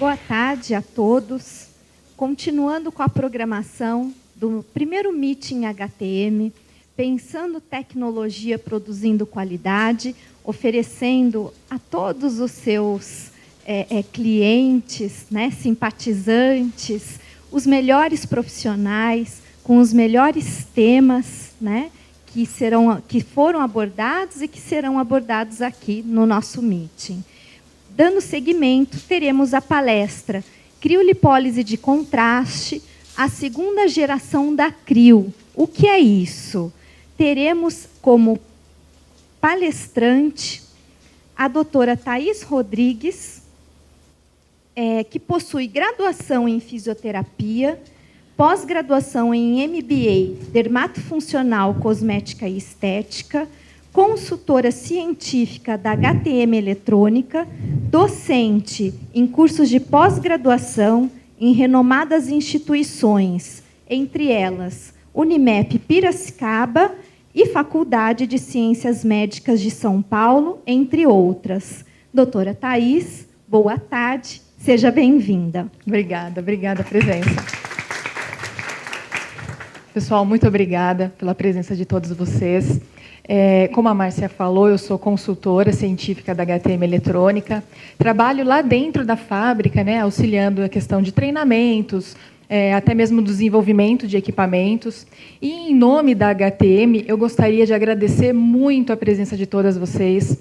Boa tarde a todos. Continuando com a programação do primeiro Meeting HTM, pensando tecnologia produzindo qualidade, oferecendo a todos os seus clientes, né, simpatizantes, os melhores profissionais, com os melhores temas, né, que foram abordados e que serão abordados aqui no nosso meeting. Dando seguimento, teremos a palestra Criolipólise de Contraste, a segunda geração da CRIO. O que é isso? Teremos como palestrante a doutora Thaís Rodrigues, que possui graduação em fisioterapia, pós-graduação em MBA, dermatofuncional, cosmética e estética, consultora científica da HTM Eletrônica, docente em cursos de pós-graduação em renomadas instituições, entre elas Unimep Piracicaba e Faculdade de Ciências Médicas de São Paulo, entre outras. Doutora Thaís, boa tarde, seja bem-vinda. Obrigada a presença. Pessoal, muito obrigada pela presença de todos vocês. Como a Márcia falou, eu sou consultora científica da HTM Eletrônica, trabalho lá dentro da fábrica, né, auxiliando a questão de treinamentos, até mesmo do desenvolvimento de equipamentos. E, em nome da HTM, eu gostaria de agradecer muito a presença de todas vocês,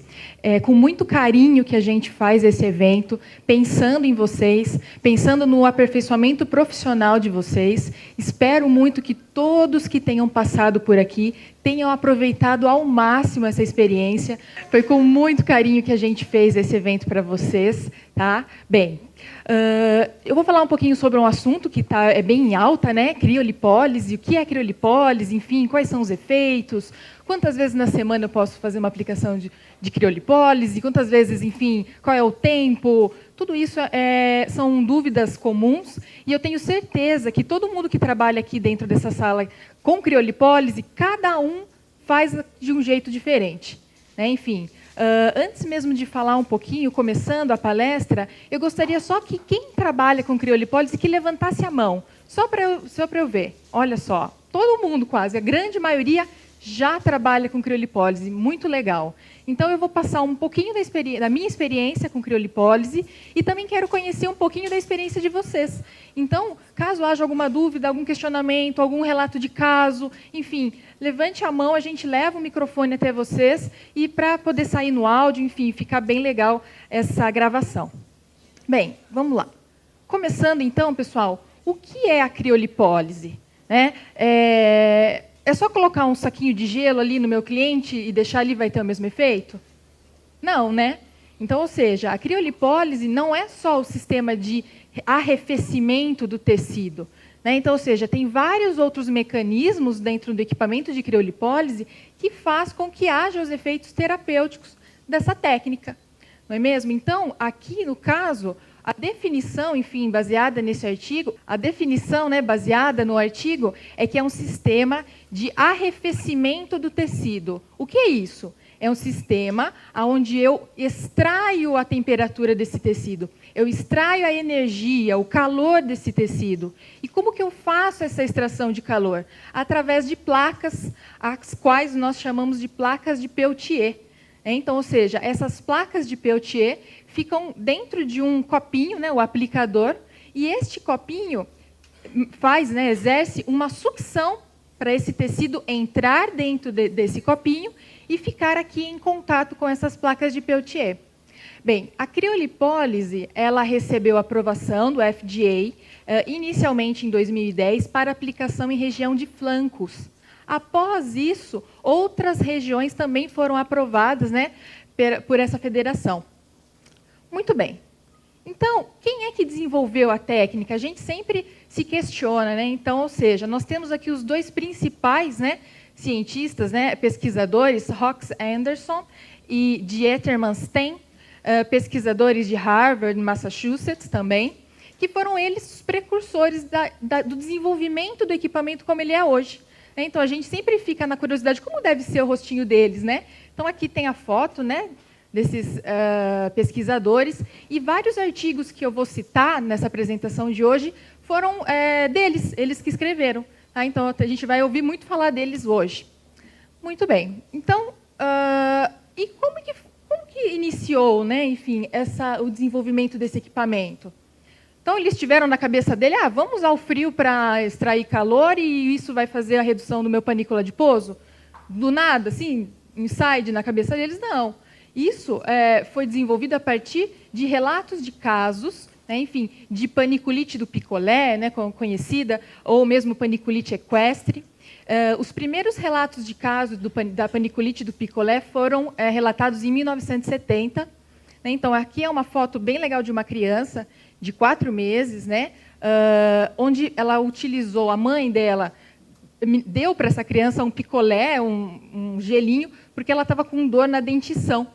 com muito carinho que a gente faz esse evento, pensando em vocês, pensando no aperfeiçoamento profissional de vocês. Espero muito que todos que tenham passado por aqui tenham aproveitado ao máximo essa experiência. Foi com muito carinho que a gente fez esse evento para vocês. Tá? Bem, eu vou falar um pouquinho sobre um assunto que é bem em alta, né? Criolipólise, o que é criolipólise, enfim, quais são os efeitos, quantas vezes na semana eu posso fazer uma aplicação de criolipólise, quantas vezes, enfim, qual é o tempo. Tudo isso são dúvidas comuns, e eu tenho certeza que todo mundo que trabalha aqui dentro dessa sala com criolipólise, cada um faz de um jeito diferente, né? Enfim, antes mesmo de falar um pouquinho, começando a palestra, eu gostaria só que quem trabalha com criolipólise que levantasse a mão, só para eu ver. Olha só, todo mundo quase, a grande maioria já trabalha com criolipólise, muito legal. Então, eu vou passar um pouquinho da minha experiência com criolipólise e também quero conhecer um pouquinho da experiência de vocês. Então, caso haja alguma dúvida, algum questionamento, algum relato de caso, enfim, levante a mão, a gente leva o microfone até vocês e para poder sair no áudio, enfim, ficar bem legal essa gravação. Bem, vamos lá. Começando, então, pessoal, o que é a criolipólise? É só colocar um saquinho de gelo ali no meu cliente e deixar ali, vai ter o mesmo efeito? Não, né? Então, ou seja, a criolipólise não é só o sistema de arrefecimento do tecido, né? Então, ou seja, tem vários outros mecanismos dentro do equipamento de criolipólise que faz com que haja os efeitos terapêuticos dessa técnica, não é mesmo? Então, aqui no caso, a definição, enfim, baseada nesse artigo, a definição, né, baseada no artigo, é que é um sistema de arrefecimento do tecido. O que é isso? É um sistema onde eu extraio a temperatura desse tecido, eu extraio a energia, o calor desse tecido. E como que eu faço essa extração de calor? Através de placas, as quais nós chamamos de placas de Peltier. Então, ou seja, essas placas de Peltier ficam dentro de um copinho, né, o aplicador, e este copinho exerce uma sucção para esse tecido entrar dentro desse copinho e ficar aqui em contato com essas placas de Peltier. Bem, a criolipólise, ela recebeu aprovação do FDA, inicialmente em 2010, para aplicação em região de flancos. Após isso, outras regiões também foram aprovadas, né, por essa federação. Muito bem. Então, quem é que desenvolveu a técnica? A gente sempre se questiona, né? Então, ou seja, nós temos aqui os dois principais, né, cientistas, né, pesquisadores, Rox Anderson e Dieter Manstein, pesquisadores de Harvard, Massachusetts também, que foram eles os precursores do desenvolvimento do equipamento como ele é hoje. Então, a gente sempre fica na curiosidade como deve ser o rostinho deles, né? Então, aqui tem a foto, né, desses pesquisadores, e vários artigos que eu vou citar nessa apresentação de hoje foram deles, eles que escreveram. Tá? Então, a gente vai ouvir muito falar deles hoje. Muito bem. Então, e como que iniciou, né, enfim, o desenvolvimento desse equipamento? Então, eles tiveram na cabeça dele, vamos usar o frio para extrair calor e isso vai fazer a redução do meu panícula adiposo? Do nada, assim, inside na cabeça deles? Não. Isso foi desenvolvido a partir de relatos de casos, né, enfim, de paniculite do picolé, né, conhecida, ou mesmo paniculite equestre. Os primeiros relatos de casos da paniculite do picolé foram relatados em 1970. Né, então, aqui é uma foto bem legal de uma criança de 4 meses, né, onde ela utilizou, a mãe dela deu para essa criança um picolé, um gelinho, porque ela estava com dor na dentição.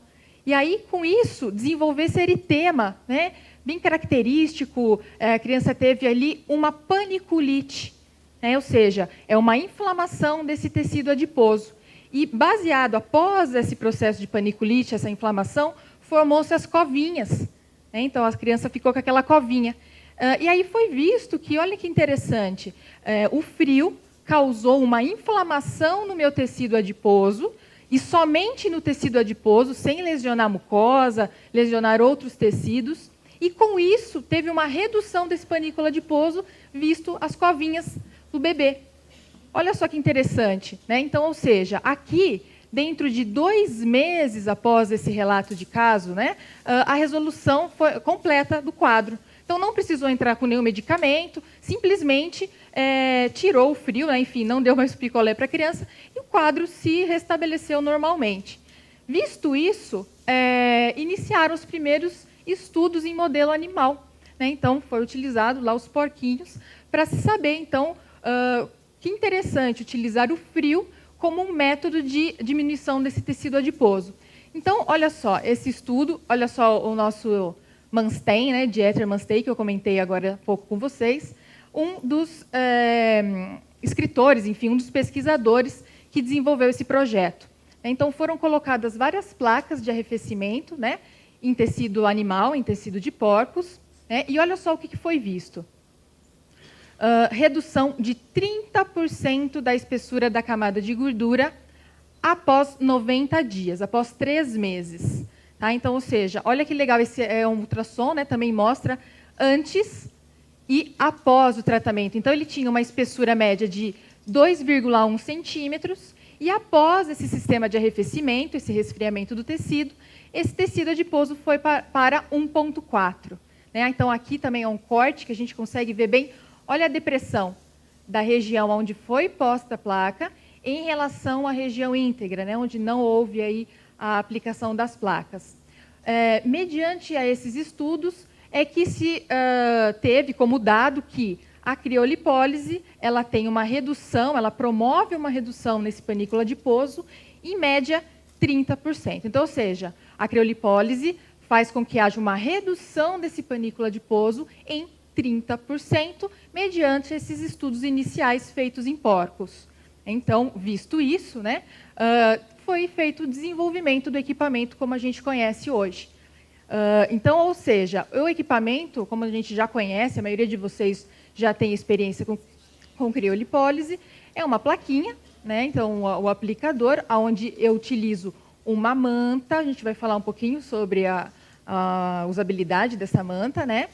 E aí, com isso, desenvolveu esse eritema, né, bem característico. A criança teve ali uma paniculite, né, ou seja, é uma inflamação desse tecido adiposo. E, baseado, após esse processo de paniculite, essa inflamação, formou-se as covinhas. Né, então, a criança ficou com aquela covinha. E aí foi visto que, olha que interessante, o frio causou uma inflamação no meu tecido adiposo, e somente no tecido adiposo, sem lesionar a mucosa, lesionar outros tecidos, e com isso teve uma redução desse panícula adiposo, visto as covinhas do bebê. Olha só que interessante, né? Então, ou seja, aqui, dentro de 2 meses após esse relato de caso, né, a resolução foi completa do quadro. Então, não precisou entrar com nenhum medicamento, simplesmente tirou o frio, né, enfim, não deu mais picolé para a criança, e o quadro se restabeleceu normalmente. Visto isso, iniciaram os primeiros estudos em modelo animal. Né? Então, foi utilizado lá os porquinhos para se saber, então, que interessante utilizar o frio como um método de diminuição desse tecido adiposo. Então, olha só, esse estudo, olha só o nosso Manstein, né, Dieter Manstein, que eu comentei agora há pouco com vocês, um dos escritores, enfim, um dos pesquisadores que desenvolveu esse projeto. Então, foram colocadas várias placas de arrefecimento, né, em tecido animal, em tecido de porcos, né, e olha só o que foi visto. Redução de 30% da espessura da camada de gordura após 90 dias, após 3 meses. Tá? Então, ou seja, olha que legal, esse é um ultrassom, né, também mostra antes e após o tratamento. Então, ele tinha uma espessura média de 2,1 centímetros, e após esse sistema de arrefecimento, esse resfriamento do tecido, esse tecido adiposo foi para 1,4. Né? Então, aqui também é um corte que a gente consegue ver bem. Olha a depressão da região onde foi posta a placa em relação à região íntegra, né, onde não houve aí a aplicação das placas. Mediante a esses estudos, é que se teve como dado que a criolipólise ela tem uma redução, ela promove uma redução nesse panícula adiposo, em média 30%. Então, ou seja, a criolipólise faz com que haja uma redução desse panícula adiposo em 30%, mediante esses estudos iniciais feitos em porcos. Então, visto isso, né, foi feito o desenvolvimento do equipamento como a gente conhece hoje. Então, ou seja, o equipamento, como a gente já conhece, a maioria de vocês já tem experiência com criolipólise, é uma plaquinha, né, então o aplicador, onde eu utilizo uma manta, a gente vai falar um pouquinho sobre a usabilidade dessa manta, né,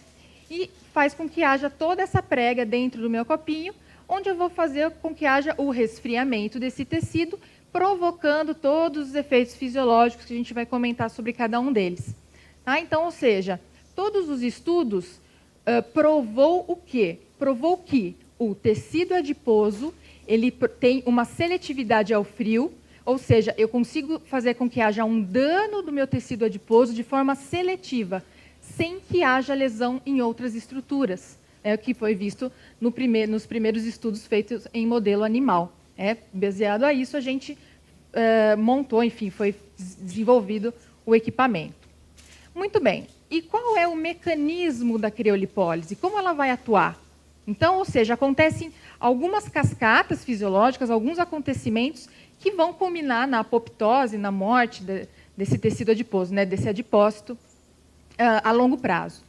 e faz com que haja toda essa prega dentro do meu copinho, onde eu vou fazer com que haja o resfriamento desse tecido, provocando todos os efeitos fisiológicos que a gente vai comentar sobre cada um deles. Tá? Então, ou seja, todos os estudos provou o quê? Provou que o tecido adiposo ele tem uma seletividade ao frio, ou seja, eu consigo fazer com que haja um dano do meu tecido adiposo de forma seletiva, sem que haja lesão em outras estruturas. É o que foi visto nos primeiros estudos feitos em modelo animal. Baseado a isso, a gente montou, enfim, foi desenvolvido o equipamento. Muito bem. E qual é o mecanismo da criolipólise? Como ela vai atuar? Então, ou seja, acontecem algumas cascatas fisiológicas, alguns acontecimentos que vão culminar na apoptose, na morte desse tecido adiposo, né, desse adipócito, a longo prazo.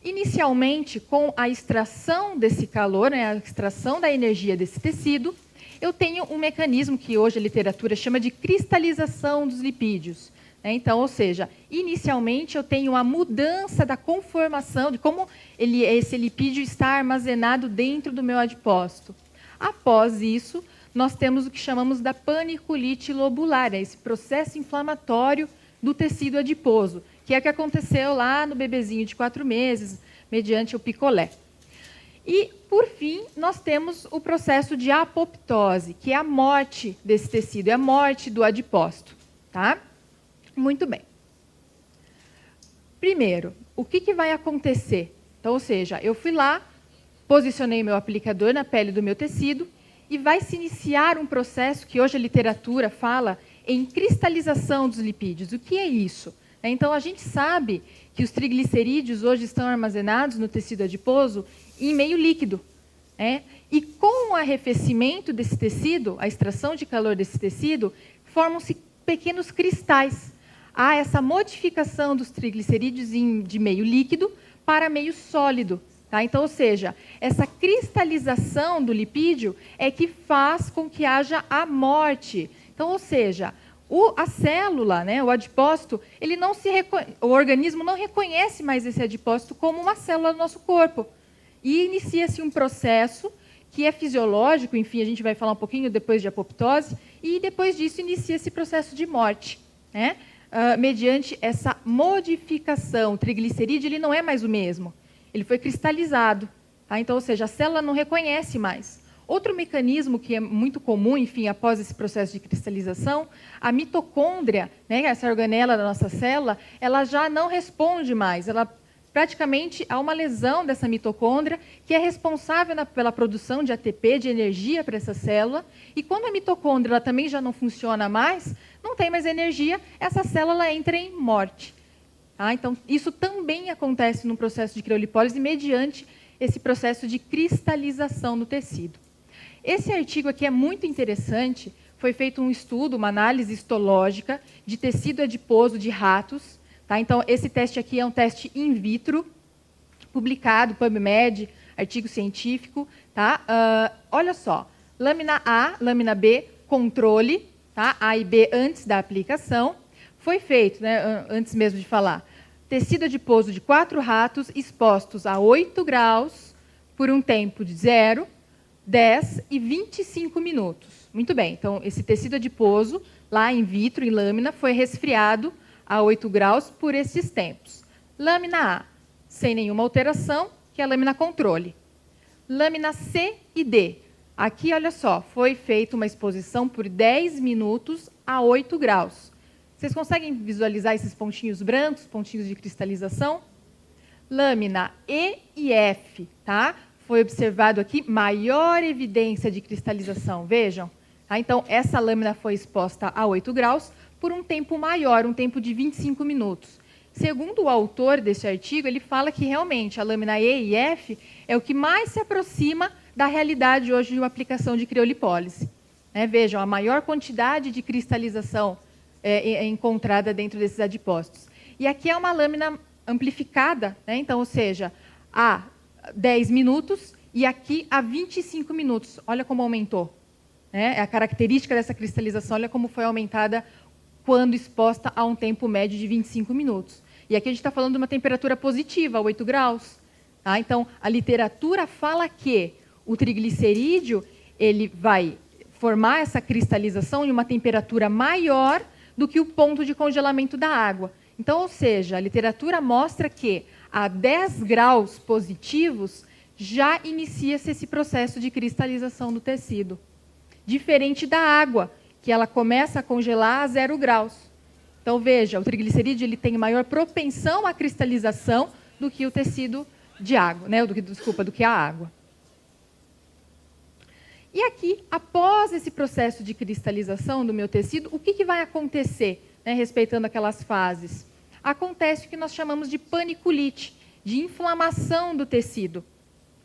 Inicialmente, com a extração desse calor, né, a extração da energia desse tecido, eu tenho um mecanismo que hoje a literatura chama de cristalização dos lipídios. Então, ou seja, inicialmente eu tenho a mudança da conformação, de como esse lipídio está armazenado dentro do meu adipócito. Após isso, nós temos o que chamamos da paniculite lobular, esse processo inflamatório do tecido adiposo, que é o que aconteceu lá no bebezinho de 4 meses, mediante o picolé. E, por fim, nós temos o processo de apoptose, que é a morte desse tecido, é a morte do adipócito. Tá? Muito bem. Primeiro, o que vai acontecer? Então, ou seja, eu fui lá, posicionei meu aplicador na pele do meu tecido e vai se iniciar um processo que hoje a literatura fala em cristalização dos lipídios. O que é isso? Então, a gente sabe que os triglicerídeos hoje estão armazenados no tecido adiposo em meio líquido. E com o arrefecimento desse tecido, a extração de calor desse tecido, formam-se pequenos cristais. Há essa modificação dos triglicerídeos de meio líquido para meio sólido. Tá? Então, ou seja, essa cristalização do lipídio é que faz com que haja a morte. Então, ou seja, a célula, né, o adipócito, o organismo não reconhece mais esse adipócito como uma célula do nosso corpo. E inicia-se um processo que é fisiológico, enfim, a gente vai falar um pouquinho depois de apoptose, e depois disso inicia esse processo de morte, né? Mediante essa modificação. O triglicerídeo ele não é mais o mesmo, ele foi cristalizado. Tá? Então, ou seja, a célula não reconhece mais. Outro mecanismo que é muito comum, enfim, após esse processo de cristalização, a mitocôndria, né, essa organela da nossa célula, ela já não responde mais. Praticamente há uma lesão dessa mitocôndria que é responsável pela produção de ATP, de energia para essa célula. E quando a mitocôndria ela também já não funciona mais, não tem mais energia, essa célula entra em morte. Tá? Então, isso também acontece no processo de criolipólise mediante esse processo de cristalização do tecido. Esse artigo aqui é muito interessante. Foi feito um estudo, uma análise histológica de tecido adiposo de ratos. Tá? Então, esse teste aqui é um teste in vitro, publicado, PubMed, artigo científico. Tá? Olha só, lâmina A, lâmina B, controle, tá? A e B antes da aplicação. Foi feito, né, antes mesmo de falar, tecido adiposo de 4 ratos expostos a 8 graus por um tempo de 0, 10 e 25 minutos. Muito bem, então esse tecido adiposo, lá in vitro, em lâmina, foi resfriado a 8 graus por esses tempos. Lâmina A, sem nenhuma alteração, que é a lâmina controle. Lâmina C e D. Aqui, olha só, foi feita uma exposição por 10 minutos a 8 graus. Vocês conseguem visualizar esses pontinhos brancos, pontinhos de cristalização? Lâmina E e F, tá? Foi observado aqui maior evidência de cristalização, vejam. Tá? Então, essa lâmina foi exposta a 8 graus por um tempo maior, um tempo de 25 minutos. Segundo o autor desse artigo, ele fala que realmente a lâmina E e F é o que mais se aproxima da realidade hoje de uma aplicação de criolipólise. Vejam, a maior quantidade de cristalização é encontrada dentro desses adipócitos. E aqui é uma lâmina amplificada, né? Então, ou seja, a 10 minutos e aqui a 25 minutos. Olha como aumentou. É a característica dessa cristalização, olha como foi aumentada quando exposta a um tempo médio de 25 minutos. E aqui a gente está falando de uma temperatura positiva, 8 graus. Tá? Então, a literatura fala que o triglicerídeo ele vai formar essa cristalização em uma temperatura maior do que o ponto de congelamento da água. Então, ou seja, a literatura mostra que a 10 graus positivos já inicia-se esse processo de cristalização do tecido. Diferente da água, que ela começa a congelar a 0 graus. Então, veja, o triglicerídeo ele tem maior propensão à cristalização do que o tecido de água, né? do que a água. E aqui, após esse processo de cristalização do meu tecido, o que vai acontecer, né, respeitando aquelas fases? Acontece o que nós chamamos de paniculite, de inflamação do tecido.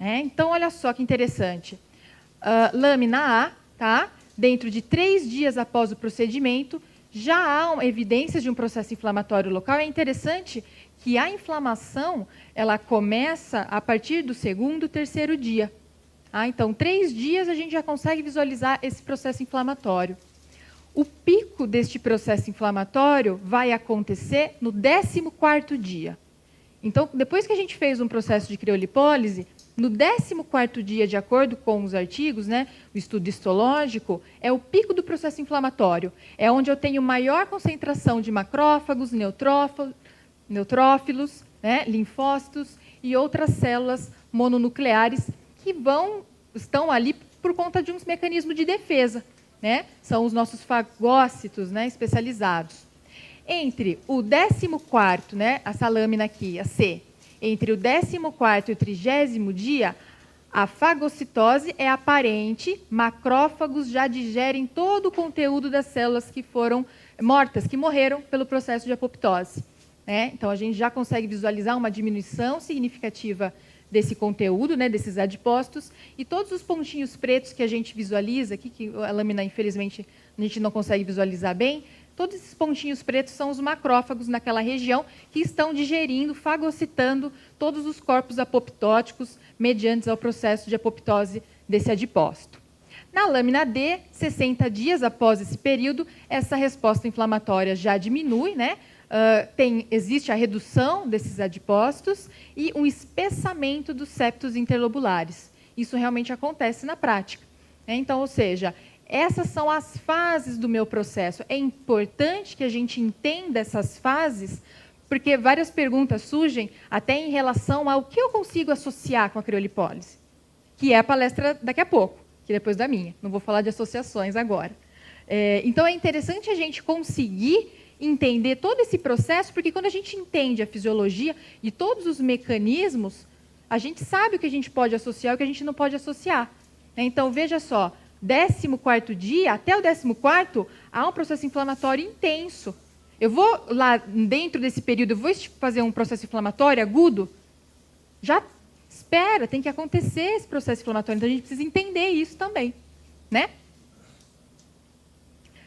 Então, olha só que interessante. Lâmina A, tá? Dentro de 3 dias após o procedimento, já há evidências de um processo inflamatório local. É interessante que a inflamação ela começa a partir do segundo, terceiro dia. Então, 3 dias a gente já consegue visualizar esse processo inflamatório. O pico deste processo inflamatório vai acontecer no 14º dia. Então, depois que a gente fez um processo de criolipólise, no 14º dia, de acordo com os artigos, né, o estudo histológico, é o pico do processo inflamatório. É onde eu tenho maior concentração de macrófagos, neutrófilos, né, linfócitos e outras células mononucleares que estão ali por conta de um mecanismo de defesa. Né? São os nossos fagócitos, né, especializados. Entre o 14º, né, essa lâmina aqui, a C, entre o 14º e o 30º dia, a fagocitose é aparente, macrófagos já digerem todo o conteúdo das células que foram mortas, que morreram pelo processo de apoptose. Né? Então, a gente já consegue visualizar uma diminuição significativa desse conteúdo, né, desses adipócitos, e todos os pontinhos pretos que a gente visualiza aqui, que a lâmina, infelizmente, a gente não consegue visualizar bem, todos esses pontinhos pretos são os macrófagos naquela região que estão digerindo, fagocitando todos os corpos apoptóticos mediante ao processo de apoptose desse adipócito. Na lâmina D, 60 dias após esse período, essa resposta inflamatória já diminui, né? Existe a redução desses adipócitos e um espessamento dos septos interlobulares. Isso realmente acontece na prática. Né? Então, ou seja, essas são as fases do meu processo. É importante que a gente entenda essas fases, porque várias perguntas surgem até em relação ao que eu consigo associar com a criolipólise, que é a palestra daqui a pouco, que depois da minha. Não vou falar de associações agora. Então, é interessante a gente conseguir entender todo esse processo, porque quando a gente entende a fisiologia e todos os mecanismos, a gente sabe o que a gente pode associar e o que a gente não pode associar. Então, veja só, 14º dia, até o 14º, há um processo inflamatório intenso. Eu vou lá, dentro desse período, eu vou fazer um processo inflamatório agudo? Já espera, tem que acontecer esse processo inflamatório, então a gente precisa entender isso também, né?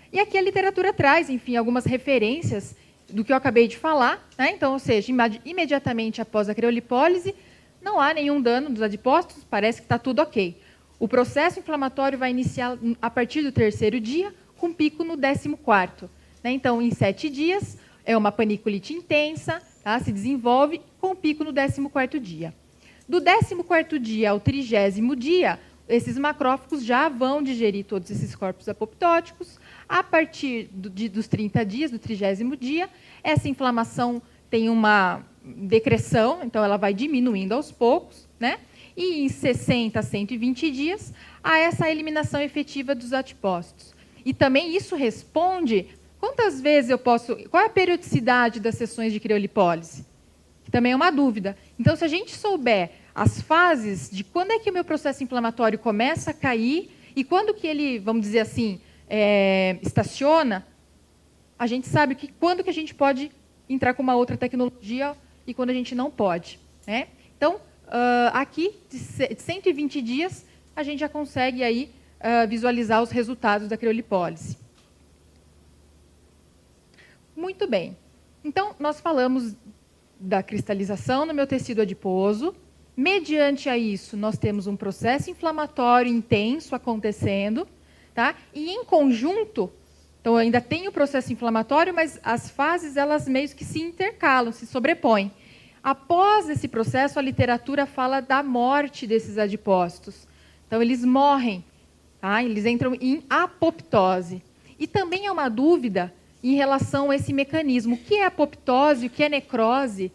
E aqui a literatura traz, enfim, algumas referências do que eu acabei de falar. Né? Então, ou seja, imediatamente após a criolipólise, não há nenhum dano dos adipócitos, parece que está tudo ok. O processo inflamatório vai iniciar a partir do 3º dia, com pico no 14º. Né? Então, em 7 dias, é uma paniculite intensa, tá? Se desenvolve com pico no 14º dia. Do 14º dia ao 30º dia, esses macrófagos já vão digerir todos esses corpos apoptóticos. A partir dos 30 dias, do 30º dia, essa inflamação tem uma decreção, então ela vai diminuindo aos poucos, né? E em 60 a 120 dias, há essa eliminação efetiva dos adipócitos. E também isso responde, quantas vezes eu posso, qual é a periodicidade das sessões de criolipólise? Que também é uma dúvida. Então, se a gente souber as fases de quando é que o meu processo inflamatório começa a cair e quando que ele, vamos dizer assim, estaciona, a gente sabe quando que a gente pode entrar com uma outra tecnologia e quando a gente não pode. Né? Então, aqui, de 120 dias, a gente já consegue aí, visualizar os resultados da criolipólise. Muito bem. Então, nós falamos da cristalização no meu tecido adiposo. Mediante a isso, nós temos um processo inflamatório intenso acontecendo. Tá? E, em conjunto, então ainda tem o processo inflamatório, mas as fases elas meio que se intercalam, se sobrepõem. Após esse processo, a literatura fala da morte desses adipócitos. Então, eles morrem, tá? Eles entram em apoptose. E também há uma dúvida em relação a esse mecanismo. O que é apoptose, o que é necrose?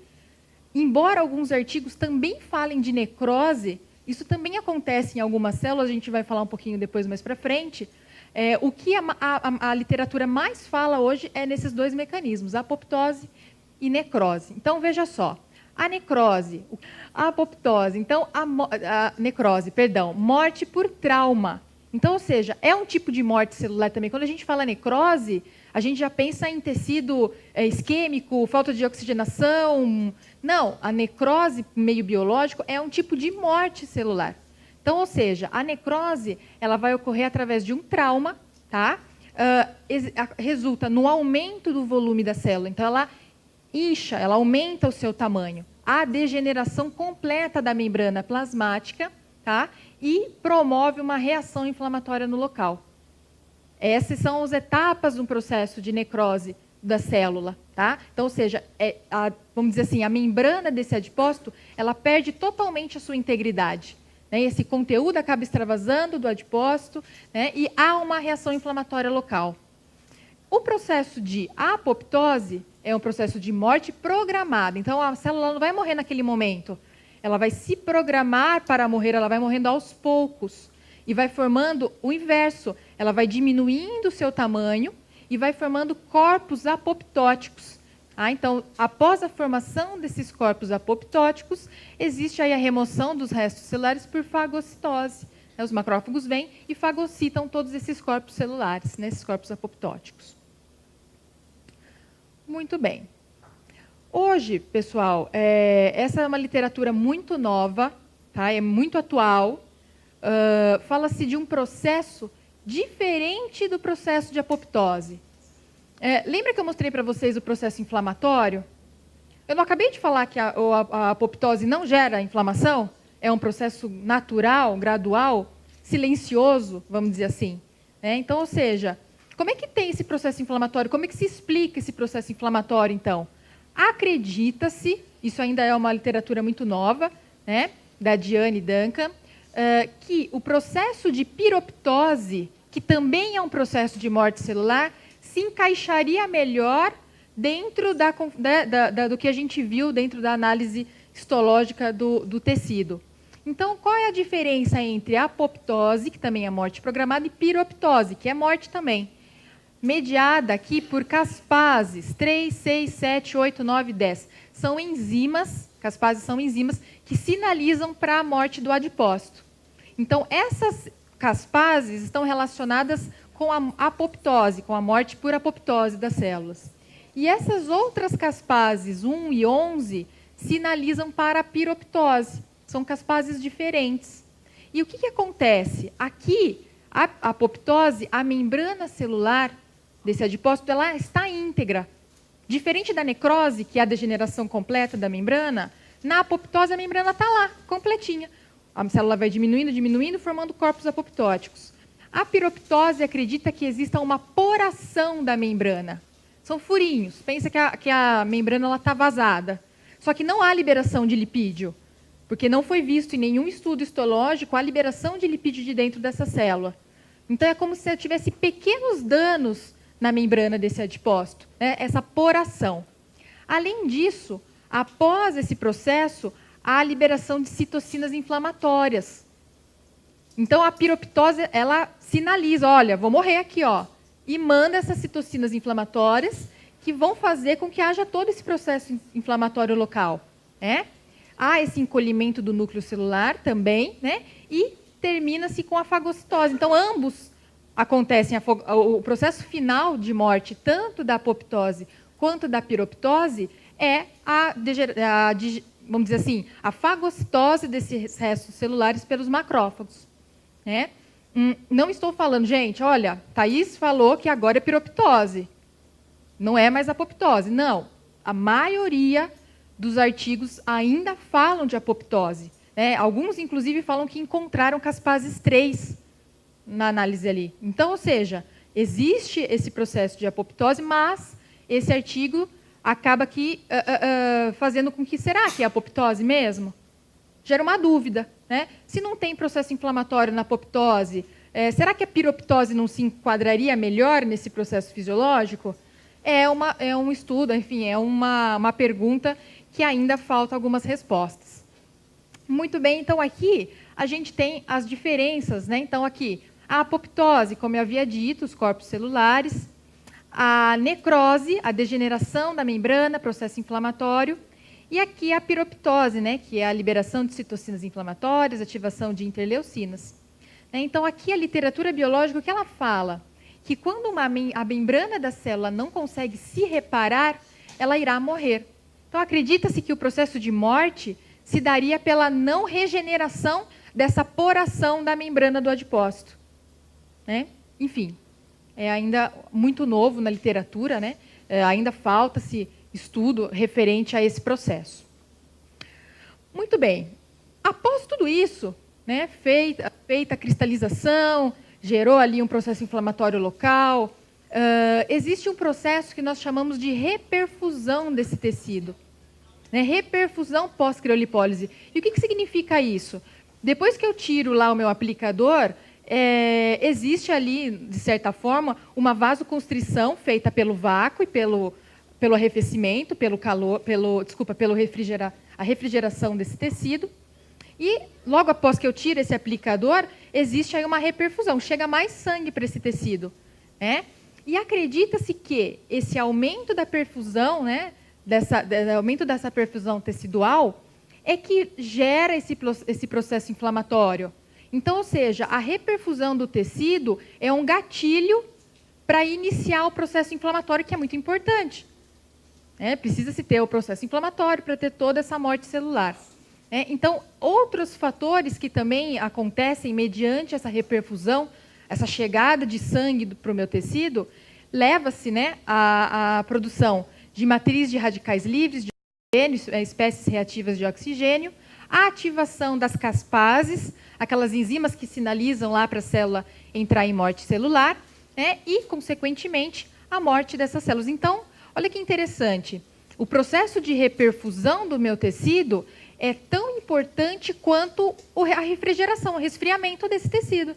Embora alguns artigos também falem de necrose, isso também acontece em algumas células, a gente vai falar um pouquinho depois mais para frente. O que a literatura mais fala hoje é nesses dois mecanismos, apoptose e necrose. Então, veja só, a necrose, a apoptose, então a necrose, perdão, morte por trauma. Então, ou seja, é um tipo de morte celular também. Quando a gente fala necrose, a gente já pensa em tecido isquêmico, falta de oxigenação. Não, a necrose meio biológico é um tipo de morte celular. Então, ou seja, a necrose ela vai ocorrer através de um trauma, tá? resulta no aumento do volume da célula. Então, ela incha, ela aumenta o seu tamanho. A degeneração completa da membrana plasmática, tá? E promove uma reação inflamatória no local. Essas são as etapas do processo de necrose da célula, tá? Então, ou seja, vamos dizer assim, a membrana desse adipócito, ela perde totalmente a sua integridade. Né? Esse conteúdo acaba extravasando do adipócito, né? E há uma reação inflamatória local. O processo de apoptose é um processo de morte programada. Então, a célula não vai morrer naquele momento. Ela vai se programar para morrer, ela vai morrendo aos poucos. E vai formando o inverso. Ela vai diminuindo o seu tamanho e vai formando corpos apoptóticos. Então, após a formação desses corpos apoptóticos, existe aí a remoção dos restos celulares por fagocitose. Os macrófagos vêm e fagocitam todos esses corpos celulares, esses corpos apoptóticos. Muito bem. Hoje, pessoal, essa é uma literatura muito nova, tá? É muito atual. Fala-se de um processo diferente do processo de apoptose. Lembra que eu mostrei para vocês o processo inflamatório? Eu não acabei de falar que a apoptose não gera inflamação? É um processo natural, gradual, silencioso, vamos dizer assim. Então, ou seja, como é que tem esse processo inflamatório? Como é que se explica esse processo inflamatório, então? Acredita-se, isso ainda é uma literatura muito nova, da Diane Duncan, que o processo de piroptose, que também é um processo de morte celular, se encaixaria melhor dentro do que a gente viu dentro da análise histológica do tecido. Então, qual é a diferença entre apoptose, que também é morte programada, e piroptose, que é morte também? Mediada aqui por caspases 3, 6, 7, 8, 9, 10. São enzimas, caspases são enzimas que sinalizam para a morte do adipócito. Então, essas caspases estão relacionadas com a apoptose, com a morte por apoptose das células. E essas outras caspases, 1 e 11, sinalizam para a piroptose. São caspases diferentes. E o que acontece? Aqui, a apoptose, a membrana celular desse adipócito, ela está íntegra. Diferente da necrose, que é a degeneração completa da membrana, na apoptose a membrana está lá, completinha. A célula vai diminuindo, diminuindo, formando corpos apoptóticos. A piroptose acredita que exista uma poração da membrana. São furinhos. Pensa que a membrana está vazada. Só que não há liberação de lipídio, porque não foi visto em nenhum estudo histológico a liberação de lipídio de dentro dessa célula. Então, é como se tivesse pequenos danos na membrana desse adipócito, essa poração. Além disso, após esse processo, há a liberação de citocinas inflamatórias. Então, a piroptose, ela sinaliza, olha, vou morrer aqui, ó, e manda essas citocinas inflamatórias que vão fazer com que haja todo esse processo inflamatório local. Há esse encolhimento do núcleo celular também, e termina-se com a fagocitose. Então, ambos acontecem, o processo final de morte, tanto da apoptose quanto da piroptose, é vamos dizer assim, a fagocitose desses restos celulares pelos macrófagos. Não estou falando, gente, olha, Thaís falou que agora é piroptose, não é mais apoptose. Não, a maioria dos artigos ainda falam de apoptose. Alguns, inclusive, falam que encontraram caspases 3 na análise ali. Então, ou seja, existe esse processo de apoptose, mas esse artigo acaba aqui fazendo com que, será que é apoptose mesmo? Gera uma dúvida. Se não tem processo inflamatório na apoptose, será que a piroptose não se enquadraria melhor nesse processo fisiológico? É um estudo, enfim, é uma pergunta que ainda falta algumas respostas. Muito bem, então aqui a gente tem as diferenças. Então aqui, a apoptose, como eu havia dito, os corpos celulares, a necrose, a degeneração da membrana, processo inflamatório, e aqui a piroptose, que é a liberação de citocinas inflamatórias, ativação de interleucinas. Então, aqui a literatura biológica, o que ela fala? Que quando a membrana da célula não consegue se reparar, ela irá morrer. Então, acredita-se que o processo de morte se daria pela não regeneração dessa poração da membrana do adipócito. Enfim, é ainda muito novo na literatura, né? Ainda falta-se estudo referente a esse processo. Muito bem. Após tudo isso, né, feita a cristalização, gerou ali um processo inflamatório local, existe um processo que nós chamamos de reperfusão desse tecido. Né? Reperfusão pós-criolipólise. E o que significa isso? Depois que eu tiro lá o meu aplicador, existe ali, de certa forma, uma vasoconstrição feita pelo vácuo e pelo arrefecimento, a refrigeração desse tecido. E, logo após que eu tiro esse aplicador, existe aí uma reperfusão, chega mais sangue para esse tecido. Né? E acredita-se que esse aumento da perfusão, né, aumento dessa perfusão tecidual, é que gera esse processo inflamatório. Então, ou seja, a reperfusão do tecido é um gatilho para iniciar o processo inflamatório, que é muito importante. Precisa-se ter o processo inflamatório para ter toda essa morte celular. Então, outros fatores que também acontecem mediante essa reperfusão, essa chegada de sangue para o meu tecido, leva-se, né, à produção de matriz de radicais livres, de oxigênio, espécies reativas de oxigênio, a ativação das caspases, aquelas enzimas que sinalizam lá para a célula entrar em morte celular, né, e, consequentemente, a morte dessas células. Então, olha que interessante, o processo de reperfusão do meu tecido é tão importante quanto a refrigeração, o resfriamento desse tecido.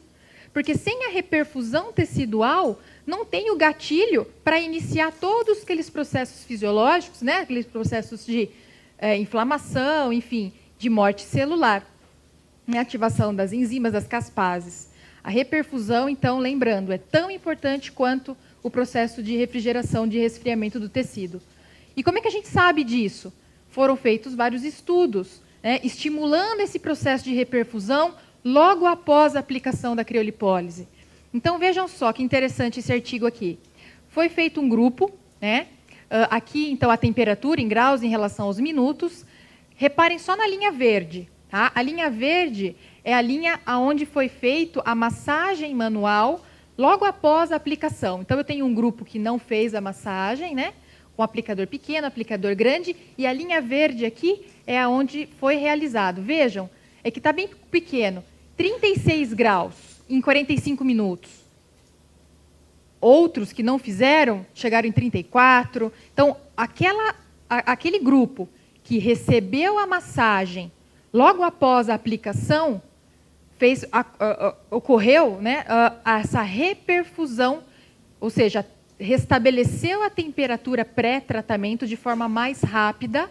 Porque sem a reperfusão tecidual, não tem o gatilho para iniciar todos aqueles processos fisiológicos, né, aqueles processos de inflamação, enfim, de morte celular, né, ativação das enzimas, das caspases. A reperfusão, então, lembrando, é tão importante quanto o processo de refrigeração, de resfriamento do tecido. E como é que a gente sabe disso? Foram feitos vários estudos, né, estimulando esse processo de reperfusão logo após a aplicação da criolipólise. Então, vejam só que interessante esse artigo aqui. Foi feito um grupo, né, aqui, então, a temperatura em graus em relação aos minutos. Reparem só na linha verde. Tá? A linha verde é a linha onde foi feita a massagem manual logo após a aplicação. Então, eu tenho um grupo que não fez a massagem, né, com aplicador pequeno, aplicador grande, e a linha verde aqui é onde foi realizado. Vejam, é que está bem pequeno, 36 graus em 45 minutos. Outros que não fizeram chegaram em 34. Então, aquele grupo que recebeu a massagem logo após a aplicação, ocorreu, né, essa reperfusão, ou seja, restabeleceu a temperatura pré-tratamento de forma mais rápida,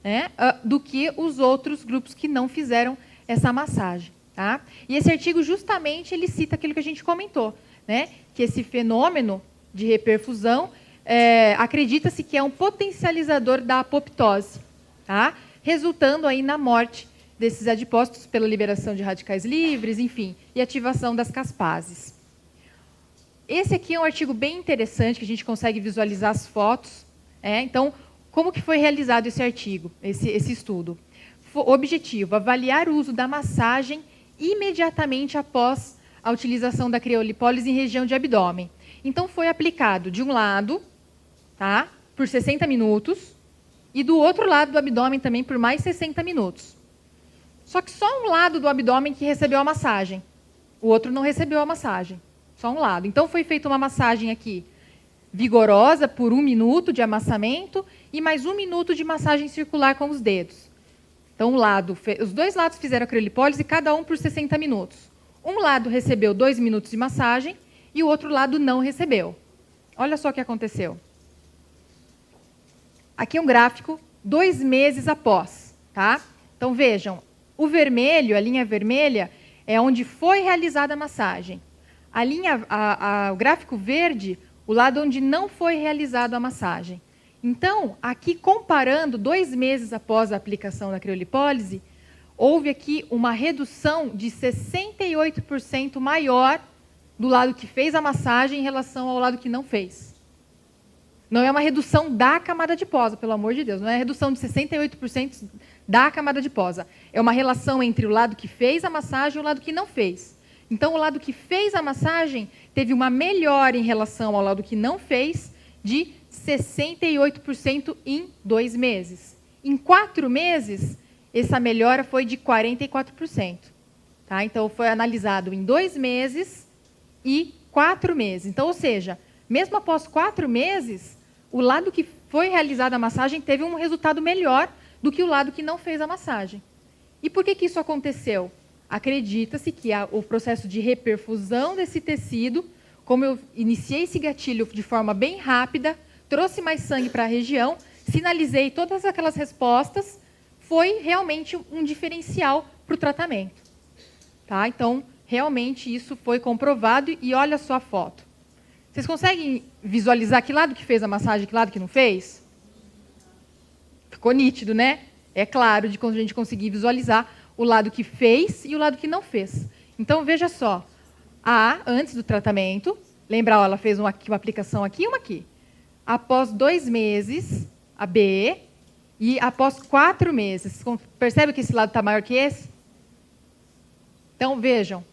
né, do que os outros grupos que não fizeram essa massagem. Tá? E esse artigo, justamente, ele cita aquilo que a gente comentou, né, que esse fenômeno de reperfusão, acredita-se que é um potencializador da apoptose, tá? Resultando aí na morte desses adipócitos pela liberação de radicais livres, enfim, e ativação das caspases. Esse aqui é um artigo bem interessante, que a gente consegue visualizar as fotos. Então, como que foi realizado esse artigo, esse estudo? O objetivo, avaliar o uso da massagem imediatamente após a utilização da criolipólise em região de abdômen. Então, foi aplicado de um lado, tá, por 60 minutos, e do outro lado do abdômen também por mais 60 minutos. Só que só um lado do abdômen que recebeu a massagem. O outro não recebeu a massagem. Só um lado. Então, foi feita uma massagem aqui vigorosa por 1 minuto de amassamento e mais 1 minuto de massagem circular com os dedos. Então, os dois lados fizeram a criolipólise, cada um por 60 minutos. Um lado recebeu 2 minutos de massagem e o outro lado não recebeu. Olha só o que aconteceu. Aqui é um gráfico 2 meses após. Tá? Então, vejam, o vermelho, a linha vermelha, é onde foi realizada a massagem. O gráfico verde, o lado onde não foi realizada a massagem. Então, aqui comparando 2 meses após a aplicação da criolipólise, houve aqui uma redução de 68% maior do lado que fez a massagem em relação ao lado que não fez. Não é uma redução da camada adiposa, pelo amor de Deus, não é redução de 68% da camada adiposa. É uma relação entre o lado que fez a massagem e o lado que não fez. Então, o lado que fez a massagem teve uma melhora em relação ao lado que não fez, de 68% em 2 meses. Em 4 meses, essa melhora foi de 44%. Tá? Então, foi analisado em 2 meses e 4 meses. Então, ou seja, mesmo após 4 meses, o lado que foi realizada a massagem teve um resultado melhor do que o lado que não fez a massagem. E por que isso aconteceu? Acredita-se que o processo de reperfusão desse tecido, como eu iniciei esse gatilho de forma bem rápida, trouxe mais sangue para a região, sinalizei todas aquelas respostas, foi realmente um diferencial para o tratamento. Tá? Então, realmente isso foi comprovado e olha só a foto. Vocês conseguem visualizar que lado que fez a massagem e que lado que não fez? Ficou nítido, né? É claro de quando a gente conseguir visualizar o lado que fez e o lado que não fez. Então, veja só. A, antes do tratamento, lembra, ó, ela fez uma aplicação aqui e uma aqui. Após 2 meses, a B, e após 4 meses. Percebe que esse lado está maior que esse? Então, vejam.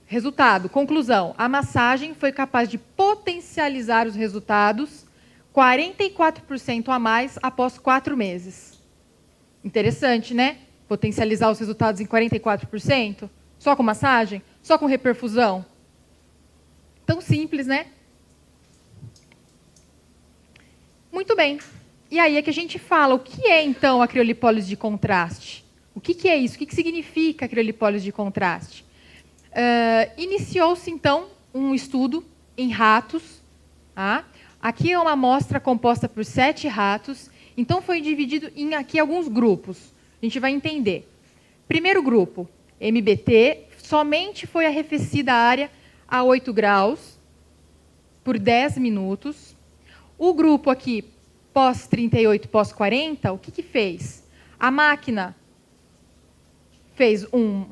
Resultado, conclusão. A massagem foi capaz de potencializar os resultados 44% a mais após 4 meses. Interessante, né? Potencializar os resultados em 44%? Só com massagem? Só com reperfusão? Tão simples, né? Muito bem. E aí é que a gente fala, o que é, então, a criolipólise de contraste? O que é isso? O que significa a criolipólise de contraste? Iniciou-se, então, um estudo em ratos. Tá? Aqui é uma amostra composta por 7 ratos. Então, foi dividido em aqui alguns grupos. A gente vai entender. Primeiro grupo, MBT, somente foi arrefecida a área a 8 graus por 10 minutos. O grupo aqui, pós-38, pós-40, o que fez? A máquina fez um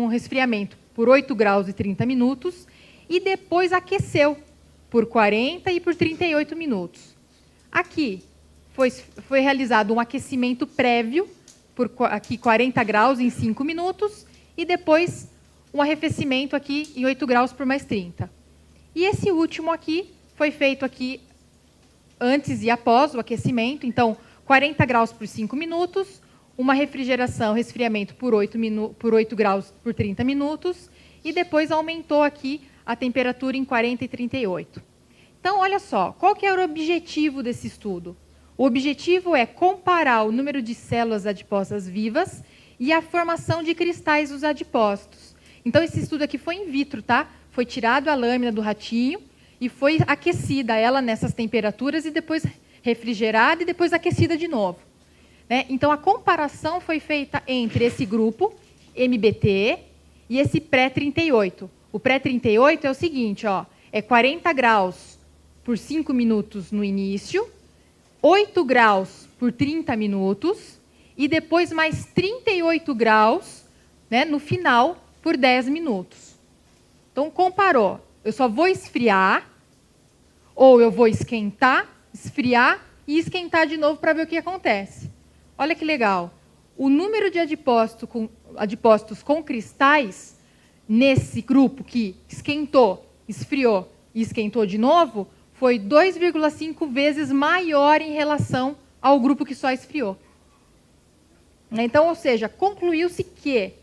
resfriamento por 8 graus e 30 minutos e depois aqueceu por 40 e por 38 minutos. Aqui foi realizado um aquecimento prévio por aqui 40 graus em 5 minutos e depois um arrefecimento aqui em 8 graus por mais 30. E esse último aqui foi feito aqui antes e após o aquecimento, então 40 graus por 5 minutos, uma refrigeração, resfriamento por 8 graus por 30 minutos, e depois aumentou aqui a temperatura em 40 e 38. Então, olha só, qual que era o objetivo desse estudo? O objetivo é comparar o número de células adiposas vivas e a formação de cristais dos adipócitos. Então, esse estudo aqui foi in vitro, tá? Foi tirado a lâmina do ratinho e foi aquecida ela nessas temperaturas e depois refrigerada e depois aquecida de novo. Né? Então, a comparação foi feita entre esse grupo, MBT, e esse pré-38. O pré-38 é o seguinte, ó, é 40 graus por 5 minutos no início, 8 graus por 30 minutos, e depois mais 38 graus, né, no final, por 10 minutos. Então, comparou. Eu só vou esfriar, ou eu vou esquentar, esfriar e esquentar de novo para ver o que acontece. Olha que legal. O número de adipócitos com cristais, nesse grupo que esquentou, esfriou e esquentou de novo, foi 2,5 vezes maior em relação ao grupo que só esfriou. Então, ou seja, concluiu-se que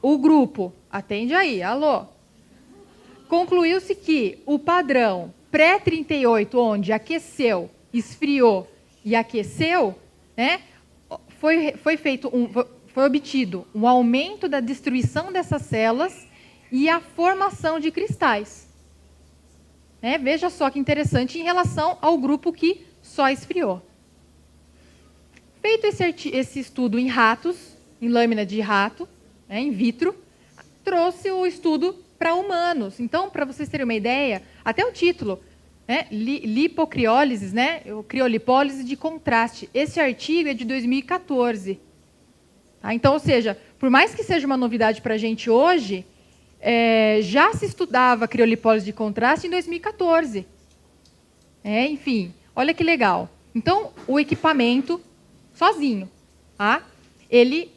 o grupo, atende aí, alô, concluiu-se que o padrão pré-38, onde aqueceu, esfriou e aqueceu, né, foi obtido um aumento da destruição dessas células e a formação de cristais. Né, veja só que interessante em relação ao grupo que só esfriou. Feito esse estudo em ratos, em lâmina de rato, né, in vitro, trouxe o estudo para humanos. Então, para vocês terem uma ideia, até o título, né, lipocriólise, né, criolipólise de contraste. Esse artigo é de 2014. Tá? Então, ou seja, por mais que seja uma novidade para a gente hoje, já se estudava criolipólise de contraste em 2014. Enfim, olha que legal. Então, o equipamento, sozinho, tá?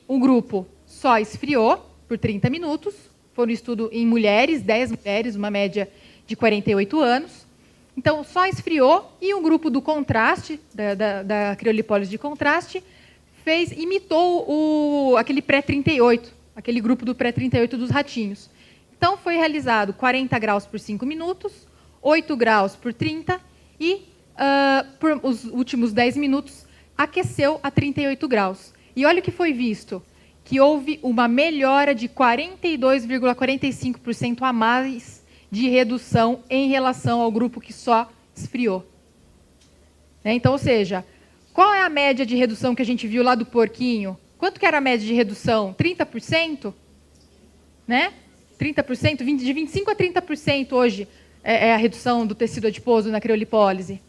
O grupo só esfriou por 30 minutos, Foi um estudo em mulheres, 10 mulheres, uma média de 48 anos. Então, só esfriou e um grupo do contraste, da criolipólise de contraste, imitou aquele pré-38, aquele grupo do pré-38 dos ratinhos. Então, foi realizado 40 graus por 5 minutos, 8 graus por 30 e, por os últimos 10 minutos, aqueceu a 38 graus. E olha o que foi visto, que houve uma melhora de 42,45% a mais de redução em relação ao grupo que só esfriou. Então, ou seja, qual é a média de redução que a gente viu lá do porquinho? Quanto que era a média de redução? 30%? Né? 30%? De 25% a 30% hoje é a redução do tecido adiposo na criolipólise.